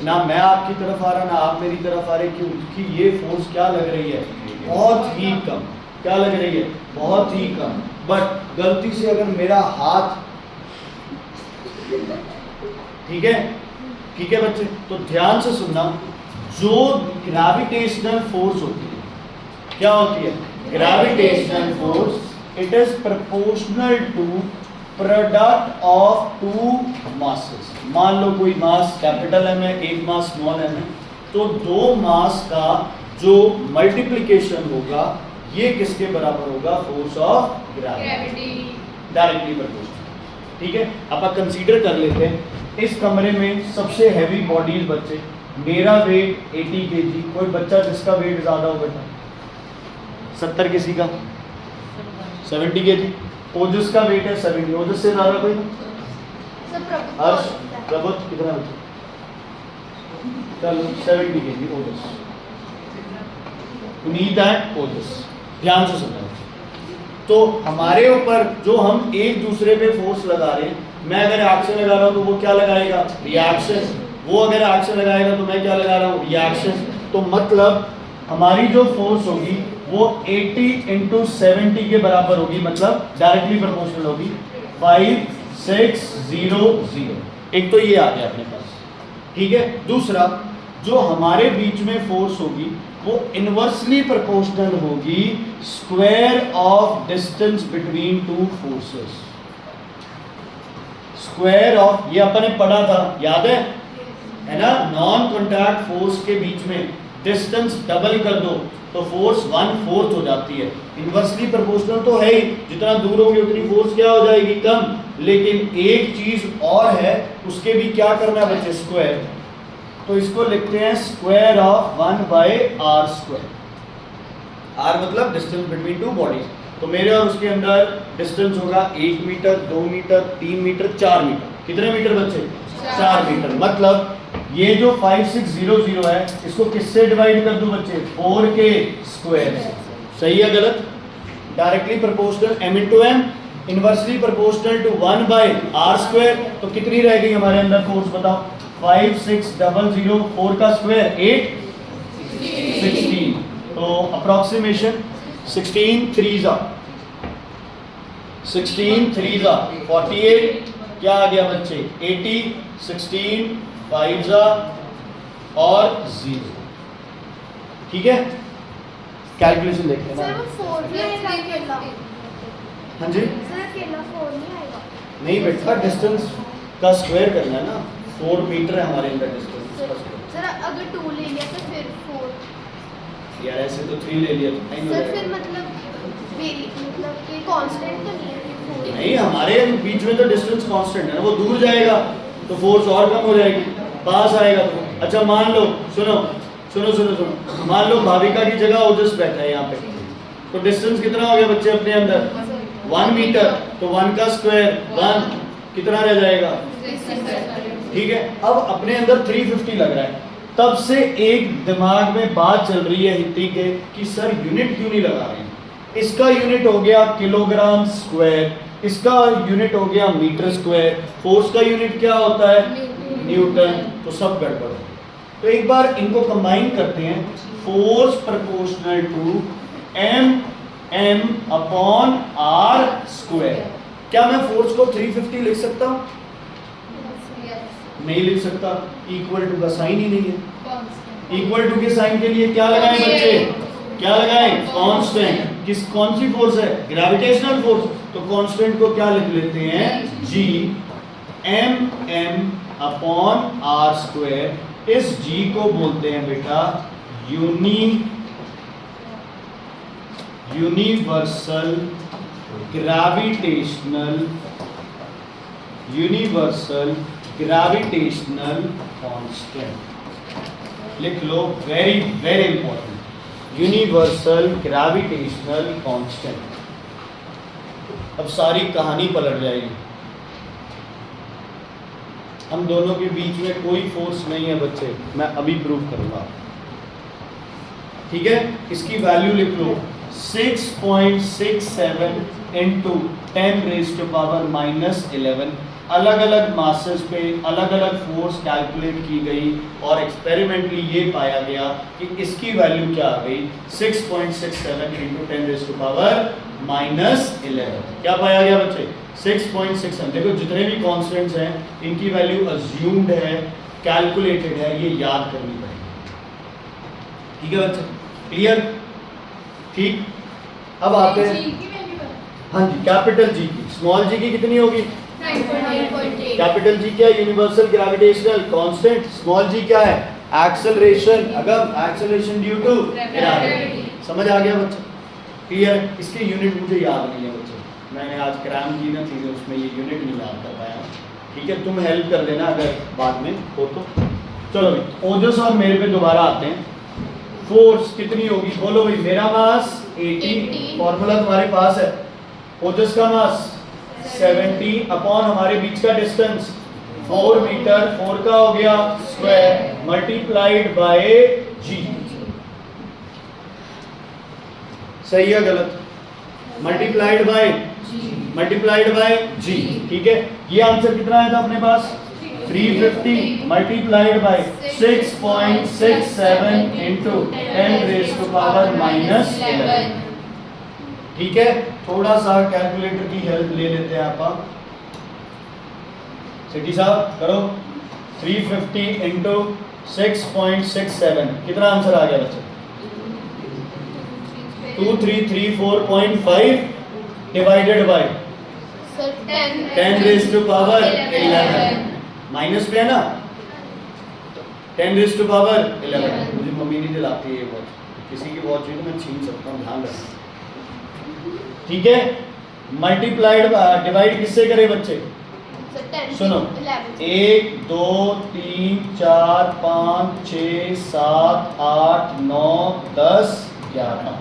A: ना मैं आपकी तरफ आ रहा ना आप मेरी तरफ आ रहे, क्यों? क्योंकि ये फोर्स क्या लग रही है, बहुत ही कम। क्या लग रही है, बहुत ही कम। बट गलती से अगर मेरा हाथ, ठीक है बच्चे, तो ध्यान से सुनना, जो ग्रेविटेशनल फोर्स होती है, क्या होती है, gravitational force, it is proportional to product of 2 masses. मान लो कोई मास कैपिटल एम है, एक मास स्मॉल एम है, तो 2 मास का जो मल्टीप्लिकेशन होगा ये किसके बराबर होगा, force of gravity, directly proportional. ठीक है, अब कंसीडर कर लेते हैं इस कमरे में सबसे हैवी बॉडीज बच्चे, मेरा वेट 80 kg, कोई बच्चा जिसका वेट ज़्यादा हो बेटा 70, किसी का 70 kg, ओजस का वेट है 70, ओजस से ज़्यादा कोई, हर्ष प्रबुद्ध कितना बच्चा, चलो 70 kg ओजस, नीड दैट ओजस। ध्यान से सुनना, तो हमारे ऊपर जो हम एक दूसरे पे फोर्स लगा रहे हैं, मैं अगर एक्शन लगा रहा हूँ तो वो क्या लगाएगा, रिएक्शन। वो अगर एक्शन लगाएगा तो मैं क्या लगा रहा हूँ, रिएक्शन। तो मतलब हमारी जो फोर्स होगी वो 80 × 70 के बराबर होगी, मतलब डायरेक्टली प्रोपोर्शनल होगी 5, 6, 0, 0। एक तो ये आ गया अपने पास, ठीक है। दूसरा, जो हमारे बीच में फोर्स होगी वो इनवर्सली प्रोपोर्शनल होगी square of distance between 2 forces. Square of, ये अपन ने पढ़ा था, याद है ना, नॉन कॉन्टैक्ट फोर्स के बीच में डिस्टेंस डबल कर दो तो फोर्स 1/4 हो जाती है। इनवर्सली प्रोपोर्शनल तो है ही, जितना दूर होगी उतनी फोर्स क्या हो जाएगी, कम। लेकिन एक चीज और है, उसके भी क्या करना है बच्चे, स्क्वायर। तो इसको लिखते हैं स्क्वायर ऑफ 1/r²। r मतलब डिस्टेंस बिटवीन 2 बॉडीज। तो मेरे और उसके अंदर डिस्टेंस होगा 1 मीटर, 2 मीटर, 3 मीटर, 4 मीटर। कितने मीटर बच्चे, 4 मीटर। मतलब ये जो 5600 है, इसको किससे डिवाइड कर दूं बच्चे, 4 के स्क्वायर से। सही है गलत? Directly proportional m × m, inversely proportional to 1/r²। तो कितनी रह गई हमारे अंदर फोर्स, बताओ। 5, 6, 0, 4 का स्क्वायर 8, 16। तो अप्रॉक्सीमेशन 16 3s 48। क्या आ गया बच्चे, 80, 16 5s और 0। ठीक है, कैलकुलेशन देख लेना। हाँ जी, नहीं बेटा, डिस्टेंस का स्क्वायर करना है ना। 4 मीटर है हमारे अंदर डिस्टेंस।
B: सर अगर 2 ले लिया तो फिर 4।
A: यार ऐसे तो 3 ले लिया तो नहीं हो
B: सर फिर
A: जाएगा।
B: मतलब कि कांस्टेंट तो नहीं है,
A: नहीं, हमारे बीच में तो डिस्टेंस कांस्टेंट है ना, वो दूर जाएगा तो फोर्स और कम हो जाएगी, पास आएगा तो। अच्छा मान लो, सुनो, मान लो भाविका की जगह ओजस बैठा है यहाँ पे, तो डिस्टेंस कितना हो गया बच्चे अपने अंदर, 1 मीटर। तो 1 का स्क्वायर 1, कितना रह जाएगा? ठीक है, अब अपने अंदर 350 लग रहा है, तब से एक दिमाग में बात चल रही है हित्ती के कि सर यूनिट क्यों नहीं लगा रहे हैं। इसका यूनिट हो गया किलोग्राम स्क्वायर, इसका यूनिट हो गया मीटर स्क्वायर, फोर्स का यूनिट क्या होता है? न्यूटन। तो सब गड़बड़ है। तो एक बार इनको कंबाइन करते हैं, force proportional to M upon R square. क्या मैं फोर्स को 350 लिख सकता हूँ? नहीं लिख सकता, इक्वल टू का साइन ही नहीं है। इक्वल टू के साइन के लिए क्या लगाएं बच्चे? क्या लगाएं? कांस्टेंट। कौन सी फोर्स है? Gravitational force. तो कांस्टेंट को क्या लिख लेते हैं? G. M upon R square. इस जी को बोलते हैं बेटा यूनिवर्सल ग्रेविटेशनल कांस्टेंट। लिख लो, very very important, universal gravitational constant. अब सारी कहानी पलट जाएगी। हम दोनों के बीच में कोई फोर्स नहीं है बच्चे, मैं अभी प्रूव करूंगा। ठीक है, इसकी वैल्यू लिख लो, 6.67 इंटू 10⁻⁻11। अलग अलग मासेस पे अलग अलग फोर्स कैलकुलेट की गई और एक्सपेरिमेंटली ये पाया गया कि इसकी वैल्यू क्या आ गई? 6.67 इंटू 10⁻⁻11। क्या पाया गया बच्चे? 6.67। देखो जितने भी कॉन्स्टेंट्स हैं इनकी वैल्यू अज्यूम्ड है, कैलकुलेटेड है, ये याद करनी पड़ेगी। ठीक है बच्चे, क्लियर? ठीक, अब आते हैं, हाँ जी, कैपिटल जी की। स्मॉल जी की कितनी होगी?
B: 9.8।
A: कैपिटल जी क्या है? Universal gravitational constant. स्मॉल जी क्या है? एक्सेलरेशन, अगर एक्सेलरेशन ड्यू टू ग्रेविटी। समझ आ गया बच्चा? क्लियर? इसके यूनिट मुझे याद नहीं है बच्चे, मैंने आज क्रैम की ना चीज़ें, उसमें ये यूनिट नहीं याद कर पाया। ठीक है, तुम हेल्प कर देना अगर बाद में हो तो। चलो भाई, ओजस और मेरे पे दोबारा आते हैं। फोर्स कितनी होगी? बोलो भाई। मेरा मास 80, फॉर्मूला तुम्हारे पास है। ओजस का मास 70 अपॉन हमारे बीच का डिस्टेंस 4 मीटर, 4 का हो गया स्क्वायर, मल्टीप्लाइड बाय जी। सही है गलत? मल्टीप्लाइड बाय जी। ठीक है, ये आंसर कितना आया था अपने पास? 350 मल्टीप्लाइड बाय 6.67 इंटू 10⁻⁻11। ठीक है, थोड़ा सा कैलकुलेटर की हेल्प ले लेते हैं आप। सिटी साहब करो, 350 इंटू 6.67, कितना आंसर आ गया बच्चे? 2334.5 डिवाइडेड बाय 10⁻11। माइनस पे है ना, 10⁻11। मुझे मम्मी नहीं दिलाती है ये वॉच, किसी की वॉच है तो मैं छीन सकता हूँ, ध्यान रखना। ठीक है, मल्टीप्लाइड डिवाइड किससे करें बच्चे? सुनो, 1 2 3 4 5 6 7 8 9 10 11।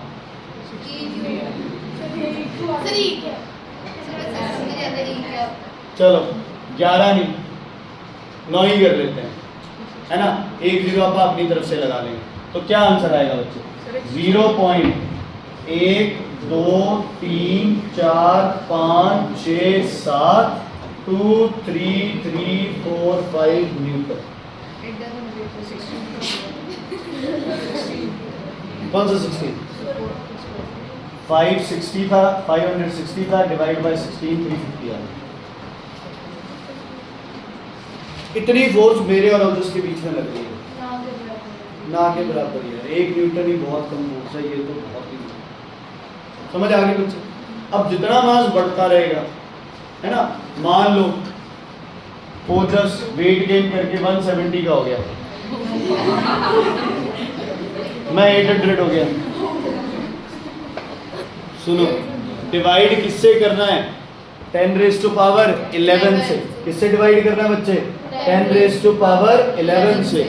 A: चलो 11 नहीं 9 ही कर लेते हैं, है ना। 1 0 आप अपनी तरफ से लगा लेंगे तो क्या आंसर आएगा बच्चे? 0.1 2 3 4 5 6 7 2 3 3 4 5 न्यूटन। कौन सा 16? 560 था, 560 था, डिवाइड बाय 16 350 आ। इतनी फोर्स मेरे और ओजस के बीच में लग रही है, ना के बराबर ही है। 1 न्यूटन ही बहुत कम फोर्स है, ये तो बहुत ही। समझ आ गई बच्चे? अब जितना मास बढ़ता रहेगा, है ना, मान लो ओजस वेट गेन करके 170 का हो गया, मैं 800 हो गया। सुनो, डिवाइड किससे करना है? 10⁻11 से। किससे डिवाइड करना है बच्चे? 10⁻11 से।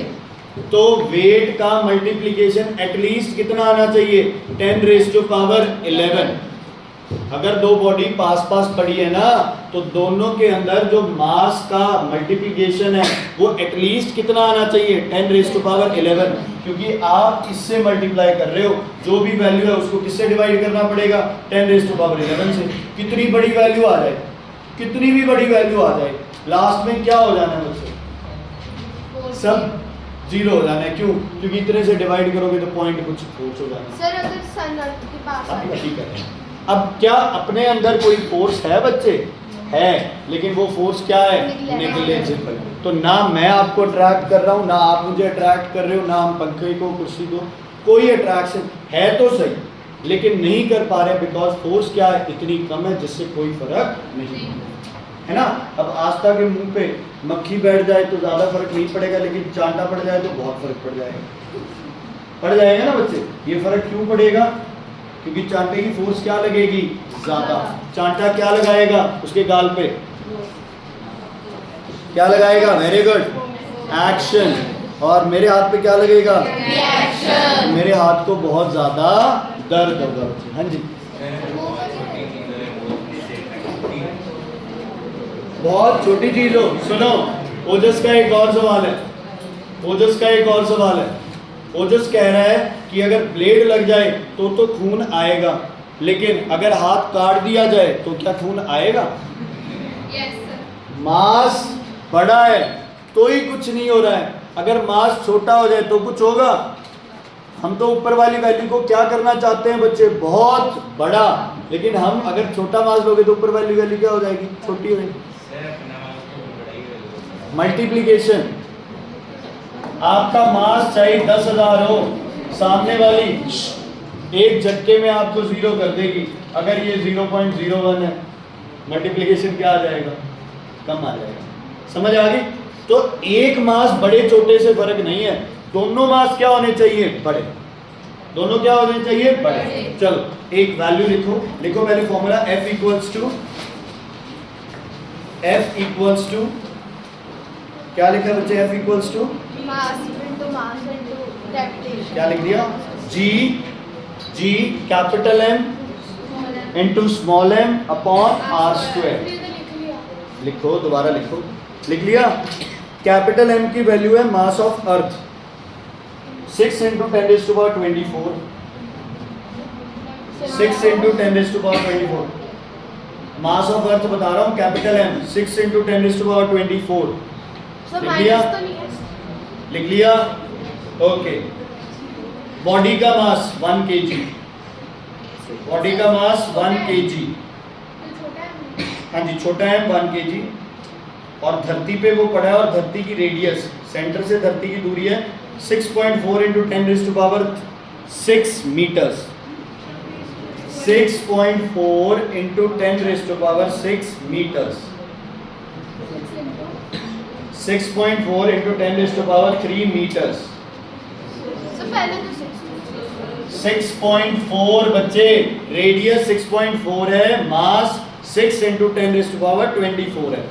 A: तो वेट का मल्टीप्लिकेशन एटलीस्ट कितना आना चाहिए? 10⁻11। अगर दो बॉडी पास पास पड़ी है ना तो दोनों के अंदर जो मास का मल्टीप्लिकेशन है वो एटलीस्ट कितना आना चाहिए 10 रेज़ टू पावर 11, क्योंकि आप इससे मल्टीप्लाई कर रहे हो, जो भी वैल्यू है उसको किससे डिवाइड करना पड़ेगा 10 रेज़ टू पावर 11 से। कितनी बड़ी वैल्यू आ जाए, कितनी भी बड़ी वैल्यू आ जाए, लास्ट में क्या हो जाना है मुझसे, सब जीरो हो जाना है। क्यों? क्योंकि इतने से डिवाइड करोगे तो पॉइंट कुछ फोर्स हो जाना है।
B: सर अगर सन अर्थ के पास आ जाए,
A: ठीक है। अब क्या अपने अंदर कोई फोर्स है बच्चे? है, लेकिन वो फोर्स क्या है? नेग्लिजिबल। तो ना मैं आपको अट्रैक्ट कर रहा हूँ, ना आप मुझे अट्रैक्ट कर रहे हो, ना हम पंखे को कुर्सी को, कोई अट्रैक्शन है तो सही, लेकिन नहीं कर पा रहे बिकॉज फोर्स क्या है? इतनी कम है जिससे कोई फर्क नहीं है ना। अब आस्था के मुंह पे मक्खी बैठ जाए तो ज़्यादा फर्क नहीं पड़ेगा, लेकिन चांटा पड़ जाए तो बहुत फर्क पड़ जाएगा, पड़ जाएगा ना बच्चे। ये फर्क क्यों पड़ेगा? क्योंकि चांटे की फोर्स क्या लगेगी? ज़्यादा। चांटा क्या लगाएगा उसके गाल पे? क्या लगाएगा? Very good, action. और मेरे हाथ पे क्या लगेगा?
B: रिएक्शन।
A: मेरे हाथ को बहुत ज़्यादा दर्द होगा। हाँ जी, बहुत छोटी चीज हो। सुनो, ओजस का एक और सवाल है, ओजस का एक और सवाल है। ओजस कह रहा है कि अगर ब्लेड लग जाए तो खून आएगा, लेकिन अगर हाथ काट दिया जाए तो क्या खून आएगा?
B: Yes sir.
A: मास बड़ा है तो ही कुछ नहीं हो रहा है, अगर मास छोटा हो जाए तो कुछ होगा। हम तो ऊपर वाली वैल्यू को क्या करना चाहते हैं बच्चे? बहुत बड़ा, लेकिन हम अगर छोटा मास लोगे तो ऊपर वाली वैल्यू क्या हो जाएगी? छोटी हो जाएगी। मल्टीप्लिकेशन, आपका मास चाहे 10,000 हो, सामने वाली एक झटके में आपको जीरो कर देगी। अगर ये 0.01 है, मल्टीप्लिकेशन क्या आ जाएगा? कम आ जाएगा। समझ आ गई? तो एक मास बड़े छोटे से फर्क नहीं है, दोनों मास क्या होने चाहिए? बड़े। दोनों क्या होने चाहिए? बड़े। चलो एक वैल्यू लिखो, लिखो पहले फॉर्मूला। F इक्वल्स टू क्या लिखा बच्चे? F equals to
B: mass into gravitation.
A: क्या लिख दिया? G capital M into small m upon r square. लिखो, दोबारा लिखो। लिख लिया? कैपिटल M की वैल्यू है mass of Earth 6 into 10 raise to power 24, 6 into 10 raise to power 24। Mass of Earth बता रहा हूँ, capital M 6 into 10 raise to power 24।
B: Sir
A: लिख लिया?
B: माइनस तो नहीं है।
A: लिख लिया? ओके। बॉडी का मास 1 kg, बॉडी का मास 1 kg। हाँ जी, छोटा है 1 kg, और धरती पे वो पड़ा है, और धरती की रेडियस, सेंटर से धरती की दूरी है 6.4 into 10 raise to power 6 metres. 6.4 into 10 raise to power 6 metres. 6.4 into 10 raise to power 3 metres.
B: Sir पहले तो
A: 6.4 बच्चे, रेडियस 6.4 है, mass 6 into 10 raise to power 24 है।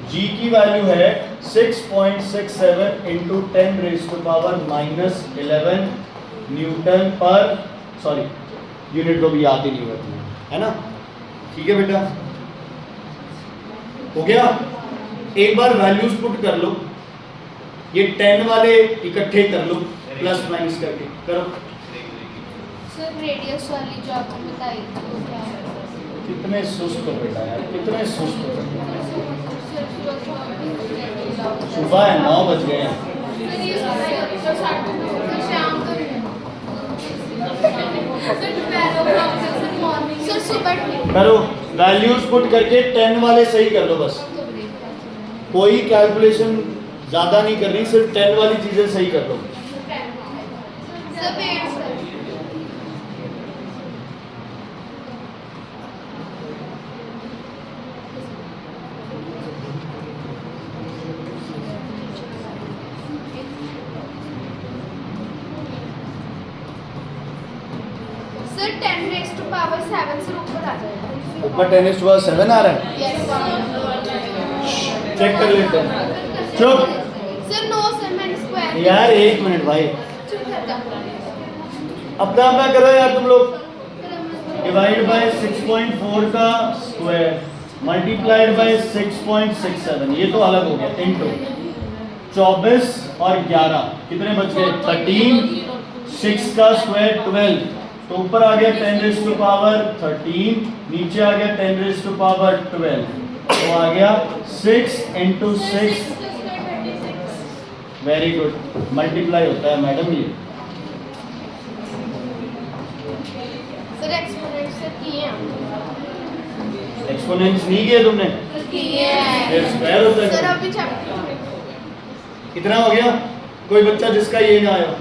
A: G की वैल्यू है 6.67 into 10 raise to power -11 newton पर, सॉरी यूनिट तो भी याद ही नहीं होती है ना। ठीक है बेटा, हो गया? एक बार वैल्यूज पुट कर लो, ये 10 वाले इकट्ठे कर लो, प्लस माइनस करके करो।
B: सर रेडियस वाली जो आपने बताई वो क्या है?
A: कितने सुस्त हो बेटा यार, कितने सुस्त हो। सुबह है, 9 बज गए हैं।
B: सर सुबह
A: करो, वैल्यूज पुट करके 10 वाले सही कर दो बस, कोई कैलकुलेशन ज़्यादा नहीं करनी, सिर्फ 10 वाली चीज़ें सही कर दो।
B: Sir wait sir sir 10 raise to power 7 से ऊपर आ जाएगा।
A: ऊपर 10 रेज़ टू पावर 7 आ रहा है,
B: यस
A: चेक कर लेते हैं। चुप
B: सर नो सर मैंने स्क्वायर
A: यार, 1 मिनट भाई,
B: चुप कर जा।
A: अपना अपना करो यार तुम लोग। डिवाइड बाय 6.4 का स्क्वायर मल्टीप्लाइड बाय 6.67, ये तो अलग हो गया इनटू 24 और 11 कितने बच गए 13, 6 का स्क्वायर 12, तो ऊपर आ गया 10 रेज़ टू पावर 13, नीचे आ गया 10 रेज़ टू पावर 12, तो आ गया 6 into 6, वेरी गुड, मल्टीप्लाई होता है मैडम ये।
B: सर एक्सपोनेंट से किए
A: एक्सपोनेंट्स नहीं किए तुमने, फिर स्क्वायर होता
B: सर
A: है।
B: अभी चैप्टर
A: कितना हो गया, कोई बच्चा जिसका ये ना आया।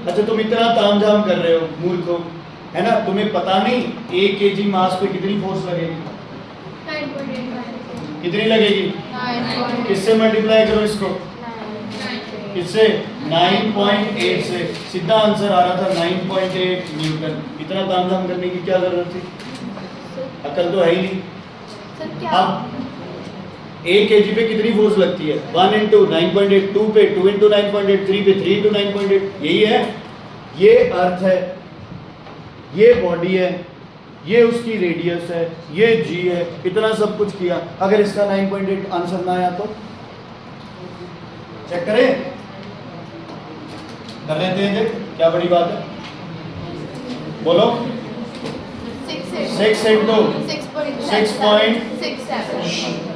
A: अच्छा तुम इतना तामझाम कर रहे हो मूर्खों, है ना, तुम्हें पता नहीं 1 kg मास पे कितनी फोर्स लगेगी,
B: 9.8
A: कितनी लगेगी, किससे मल्टीप्लाई करो इसको, किससे 9.8 से, सीधा आंसर आ रहा था 9.8 न्यूटन। इतना तामझाम करने की क्या जरूरत थी, अकल तो है ही नहीं।
B: सर क्या
A: अब 1 kg पे कितनी फोर्स लगती है, 1 into 9.8, 2 पे 2 into 9.8, 3 पे 3 into 9.8, यही है। ये अर्थ है, ये बॉडी है, ये उसकी रेडियस है, ये जी है, इतना सब कुछ किया, अगर इसका 9.8 आंसर ना आया तो चेक करें, कर लेते हैं चेक, क्या बड़ी बात है, बोलो 6 into
B: 6.67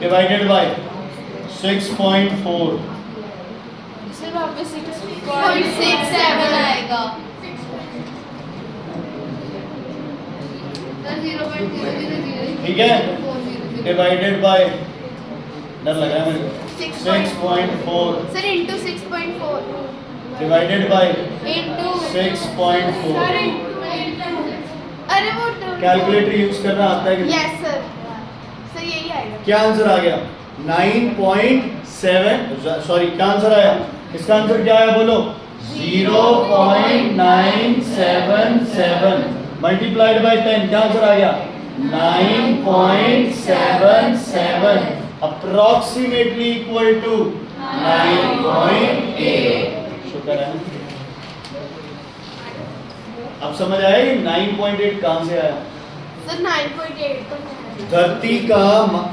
A: डिवाइडेड बाय 6.4,
B: सर वहाँ पे 6.67 आएगा।
A: ठीक है, डिवाइडेड बाय, डर लग रहा है मेरे को, 6.4
B: sir into 6.4
A: divided by
B: into
A: 6.4।
B: अरे वो
A: कैलकुलेटर यूज करना आता है कि
B: यस सर, सर यही आएगा।
A: क्या आंसर आ गया 9.7, सॉरी क्या आंसर आया, इसका आंसर क्या आया बोलो 0.977 मल्टीप्लाइड बाय 10, क्या आंसर आ गया 9.77 अप्रोक्सीमेटली इक्वल टू 9.8। शुक्र है, अब समझ आया ये 9.8 कहां से आया।
B: सर 9.8 तो है।
A: धरती का,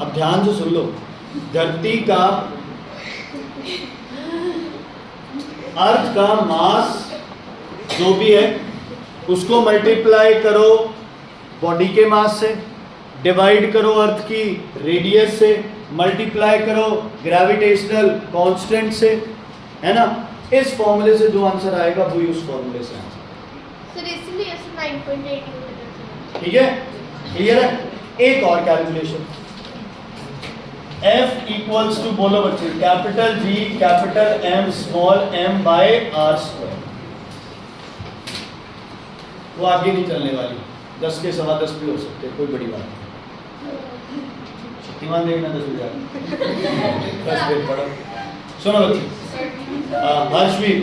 A: अब ध्यान से सुन लो, धरती का, अर्थ का मास जो भी है उसको मल्टीप्लाई करो बॉडी के मास से, डिवाइड करो अर्थ की रेडियस से, मल्टीप्लाई करो ग्रेविटेशनल कांस्टेंट से, है ना, इस फॉर्मूले से जो आंसर आएगा वही उस फॉर्मूले से आंसर।
B: सर इसलिए सर 9.8
A: ठीक है, क्लियर है। एक और कैलकुलेशन, F इक्वल्स टू, बोलो बच्चे, capital G capital M small m by r square. वो आगे नहीं चलने वाली, 10 के 10.25 भी हो सकते, कोई बड़ी बात नहीं। शक्तिमान देखना 10 बजे 10 मिनट पढ़ो। सुनो बच्चे, हर्षवीर,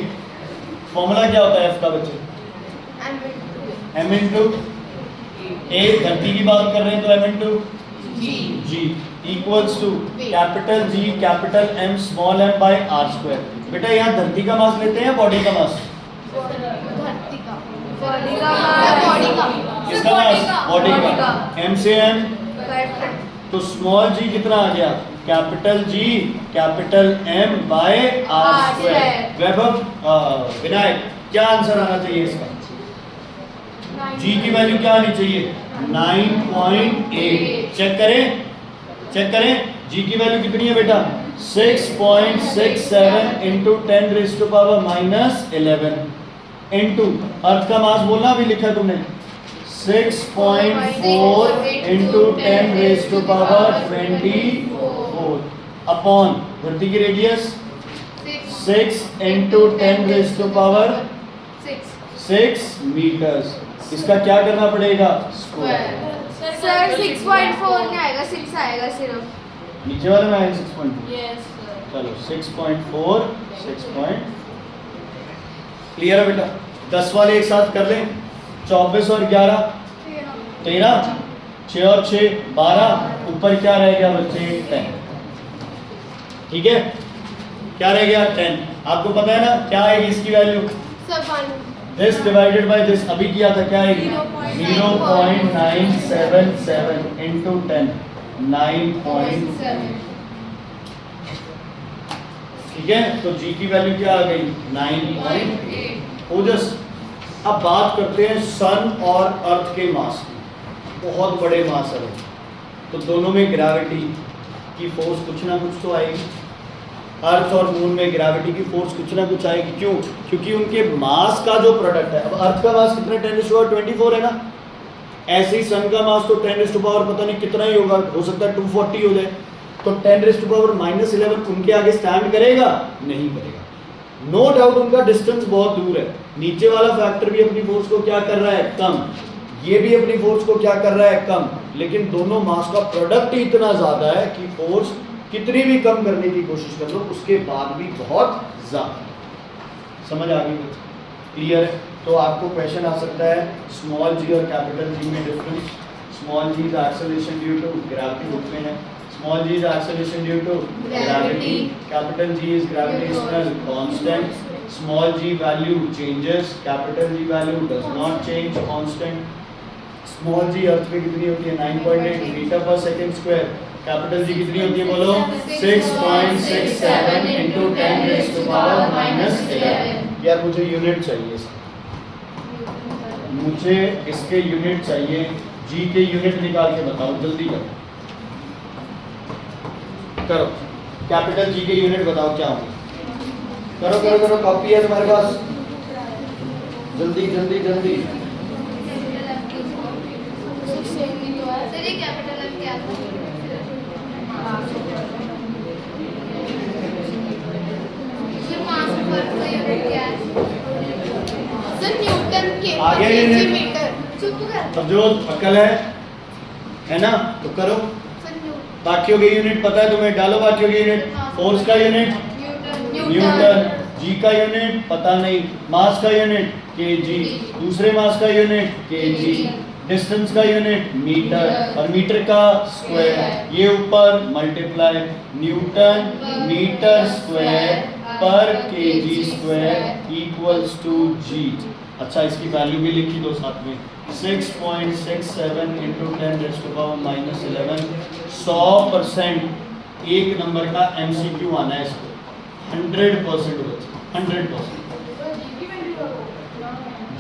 A: फॉर्मूला क्या होता है F का बच्चे, m इंटू a, धरती की बात कर रहे हैं तो m into g equals to capital G capital M small m by r square. बेटा यहाँ धरती का मास लेते हैं या बॉडी का मास,
B: धरती का,
D: बॉडी का,
B: बॉडी का,
A: किसका मास, बॉडी का, m से m, तो स्मॉल g कितना आ गया, capital G capital M by r square. Vaibhav, Vinayak, क्या आंसर आना चाहिए इसका, G की वैल्यू क्या आनी चाहिए 9.8। चेक करें, चेक करें, G की वैल्यू कितनी है बेटा 6.67 into 10 raise to power -11 into earth का मास बोलना अभी लिखा तुमने 6.4 into 10 raise to power 24 upon धरती की radius 6 into 10 raise to power 6 metres. इसका क्या करना पड़ेगा, स्क्वायर।
B: सर 6.4 नहीं आएगा, 6 आएगा सिर्फ,
A: नीचे वाले में आएगा 6.4,
B: यस सर।
A: चलो 6.4 6. क्लियर है बेटा, 10 वाले एक साथ कर लें, 24 और 11 13, 6 और 6 12, ऊपर क्या रह गया बच्चे 10। ठीक है, क्या रह गया 10। आपको पता है ना क्या आएगी इसकी value,
B: sir
A: this divided by this, अभी किया था क्या है 0.977 into 10 9. ठीक है, तो जी की वैल्यू क्या आ गई 9.8 ओजस। अब बात करते हैं सन और अर्थ के मास की। बहुत बड़े मास है, तो दोनों में ग्रेविटी की फोर्स कुछ ना कुछ तो आएगी। अर्थ और मून में ग्रेविटी की फोर्स कुछ ना कुछ आएगी। क्यों? क्योंकि उनके मास का जो प्रोडक्ट है, अब अर्थ का मास कितना 10⁻24 है ना, ऐसे ही सन का मास तो 10⁻, पता नहीं कितना ही होगा, हो सकता है 240 हो जाए। तो 10⁻⁻11 उनके आगे स्टैंड करेगा? नहीं करेगा। नो डाउट उनका डिस्टेंस बहुत दूर है। नीचे वाला फैक्टर भी अपनी फोर्स को क्या कर रहा है? कम। ये भी अपनी फोर्स को क्या कर रहा है? कम। लेकिन दोनों मास का प्रोडक्ट ही इतना ज्यादा है कि फोर्स कितनी भी कम करने की कोशिश कर लो उसके बाद भी बहुत ज्यादा। समझ आ गई? क्लियर है? तो आपको क्वेश्चन आ सकता है स्मॉल जी और कैपिटल जी में difference. Small G is acceleration due to gravity, book में है। Small G is acceleration due to gravity, capital G is gravitational constant. Small G value changes, capital G value does not change, constant. Small G earth में कितनी होती है 9.8 metre पर second square. Capital G कितनी होती है बोलो 6.67 into 10⁻⁻11। यार मुझे यूनिट चाहिए इसका, मुझे इसके यूनिट चाहिए। जी के यूनिट निकाल के बताओ, जल्दी करो करो। कैपिटल जी के यूनिट बताओ क्या होंगे? करो करो करो, कॉपी है तुम्हारे पास, जल्दी जल्दी जल्दी।
B: सर ये कैपिटल एम क्या था? ये मास पर का यूनिट क्या है? सर न्यूटन के
A: आगे यूनिट।
B: मीटर। चुप कर।
A: अब जो अकल है ना, तो करो।
B: सर
A: बाकियों के यूनिट पता है तुम्हें, डालो बाकियों के यूनिट। फोर्स का यूनिट न्यूटन, जी का यूनिट पता नहीं, मास का यूनिट केजी, दूसरे मास का यूनिट केजी, डिस्टेंस का यूनिट मीटर और मीटर का स्क्वायर। ये ऊपर मल्टीप्लाई न्यूटन मीटर स्क्वायर पर केजी स्क्वायर इक्वल्स टू जी। अच्छा, इसकी वैल्यू भी लिखी दो साथ में 6.67 into 10⁻⁻11। 100% एक नंबर का MCQ आना है इसको, 100% 100%।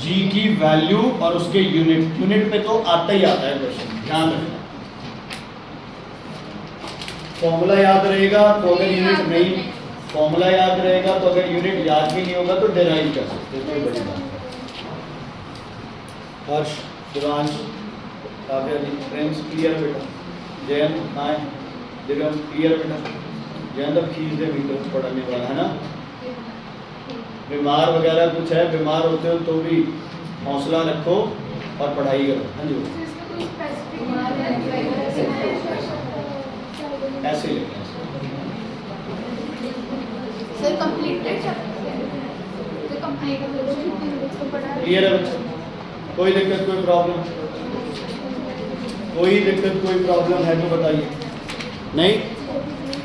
A: जी की वैल्यू और उसके यूनिट, यूनिट पे तो आता ही आता है क्वेश्चन, ध्यान रखना। फॉर्मूला याद रहेगा तो अगर यूनिट नहीं, फॉर्मूला याद रहेगा तो अगर यूनिट याद भी नहीं होगा तो डिराइव कर सकते हैं, कोई बड़ी बात नहीं। हर्ष, शिवांश, काव्या जी, फ्रेंड्स क्लियर बेटा? जयंत, नाय, दिगम क्लियर बेटा? जयंत अब खींच दे मीटर पढ़ने वाला है ना। बीमार वगैरह कुछ है, बीमार होते हो तो भी हौसला रखो और पढ़ाई करो। हाँ जी, ऐसे लिखना है
B: सर। कंप्लीटेड तो कंप्लीट
A: क्लियर है बच्चों? कोई दिक्कत कोई प्रॉब्लम, कोई दिक्कत कोई प्रॉब्लम है तो बताइए। नहीं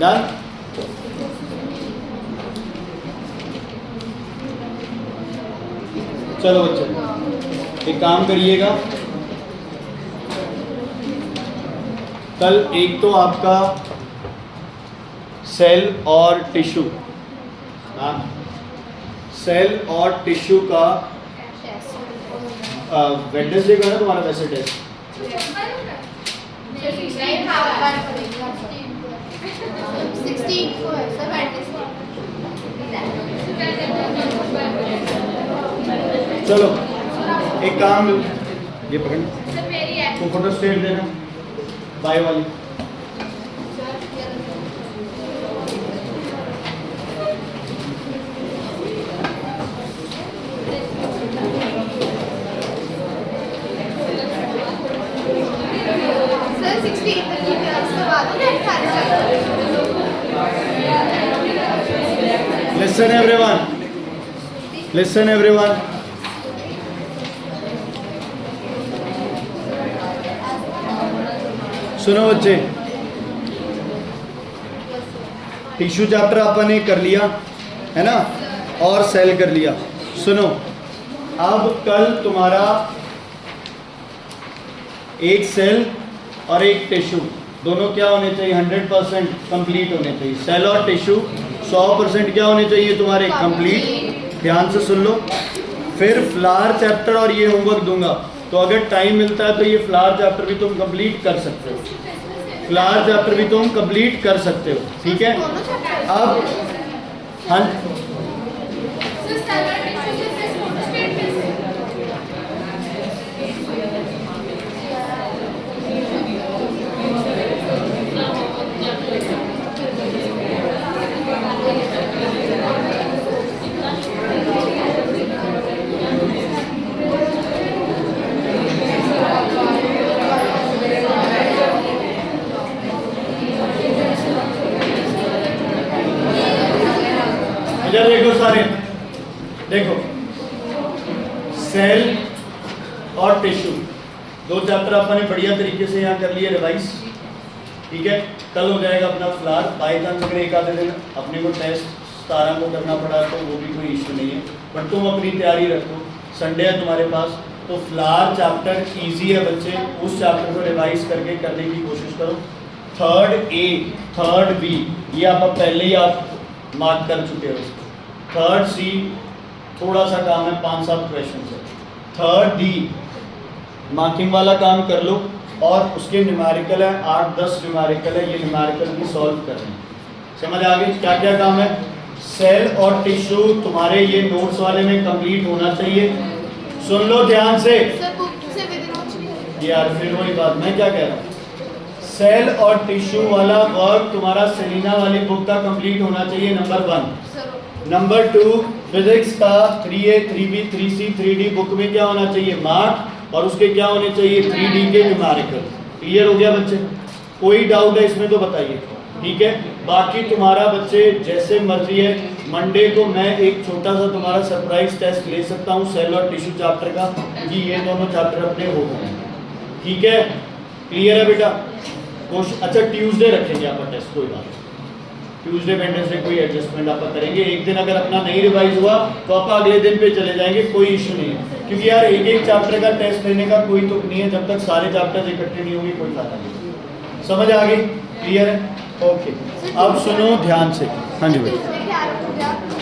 A: डन? चलो बच्चे एक काम करिएगा, कल एक तो आपका सेल और टिश्यू, हाँ सेल और टिश्यू का वेडनेसडे का है तुम्हारा वैसे टेस्ट।
B: 16 को है सर वेडनेसडे।
A: चलो एक काम, ये पकड़
B: सर मेरी है
A: तो फोटो स्टेट देना बाय वाली।
B: सर 16 तक की क्लास करवा दो ना सारे chapter.
A: Listen everyone, listen everyone. सुनो बच्चे, टिश्यू चैप्टर अपन ने कर लिया है ना, और सेल कर लिया। सुनो, अब कल तुम्हारा एक सेल और एक टिश्यू दोनों क्या होने चाहिए? 100% कंप्लीट होने चाहिए। सेल और टिश्यू 100% क्या होने चाहिए तुम्हारे? कंप्लीट। ध्यान से सुन लो। फिर फ्लावर चैप्टर और ये होमवर्क दूंगा, तो अगर टाइम मिलता है तो ये फ्लावर चैप्टर भी तुम कंप्लीट कर सकते हो। फ्लावर चैप्टर भी तुम कंप्लीट कर सकते हो, ठीक है। अब हाँ, इधर देखो सारे, देखो सेल और टिश्यू दो चैप्टर अपने बढ़िया तरीके से यहाँ कर लिए रिवाइज, ठीक है। कल हो जाएगा अपना फ्लावर। बाई चांस अगर एक आधे दिन अपने को टेस्ट 17 को करना पड़ा तो वो भी कोई इश्यू नहीं है, बट तुम अपनी तैयारी रखो। संडे है तुम्हारे पास, तो फ्लावर चैप्टर इजी है बच्चे, उस चैप्टर को रिवाइज करके करने की कोशिश करो। थर्ड ए, थर्ड बी ये आप पहले ही आप मार्क कर चुके हो। थर्ड सी थोड़ा सा काम है, 5-7 क्वेश्चन है। थर्ड डी मार्किंग वाला काम कर लो, और उसके न्यूमेरिकल है 8-10 न्यूमेरिकल है, ये न्यूमेरिकल भी सॉल्व कर रहे हैं। समझ आ गई क्या क्या काम है? सेल और टिश्यू तुम्हारे ये नोट्स वाले में कंप्लीट होना चाहिए। सुन लो ध्यान से यार, फिर वही बात मैं क्या कह रहा हूँ। सेल और टिश्यू वाला वर्क तुम्हारा सेलिना वाली बुक का कंप्लीट होना चाहिए, नंबर 1। नंबर 2 फिजिक्स का 3A 3B 3C 3D book में क्या होना चाहिए? मार्क, और उसके क्या होने चाहिए? 3D के न्यूमेरिकल। क्लियर हो गया बच्चे? कोई डाउट है इसमें तो बताइए, ठीक है। बाकी तुम्हारा बच्चे जैसे मर्जी है, मंडे को मैं एक छोटा सा तुम्हारा सरप्राइज टेस्ट ले सकता हूँ सेल और टिश्यू चैप्टर का, क्योंकि ये दोनों चैप्टर अपने हो गए, ठीक है। क्लियर है बेटा? अच्छा ट्यूसडे रखेंगे आप टेस्ट, कोई बात नहीं। ट्यूसडे वेडनेसडे कोई एडजस्टमेंट आप करेंगे। एक दिन अगर अपना नहीं रिवाइज हुआ तो आप अगले दिन पे चले जाएंगे, कोई इशू नहीं है, क्योंकि यार एक एक चैप्टर का टेस्ट लेने का कोई तुक नहीं है, जब तक सारे चैप्टर्स इकट्ठे नहीं होंगे कोई फायदा नहीं। समझ आ गई? क्लियर है? ओके, अब सुनो ध्यान से। हाँ जी भाई।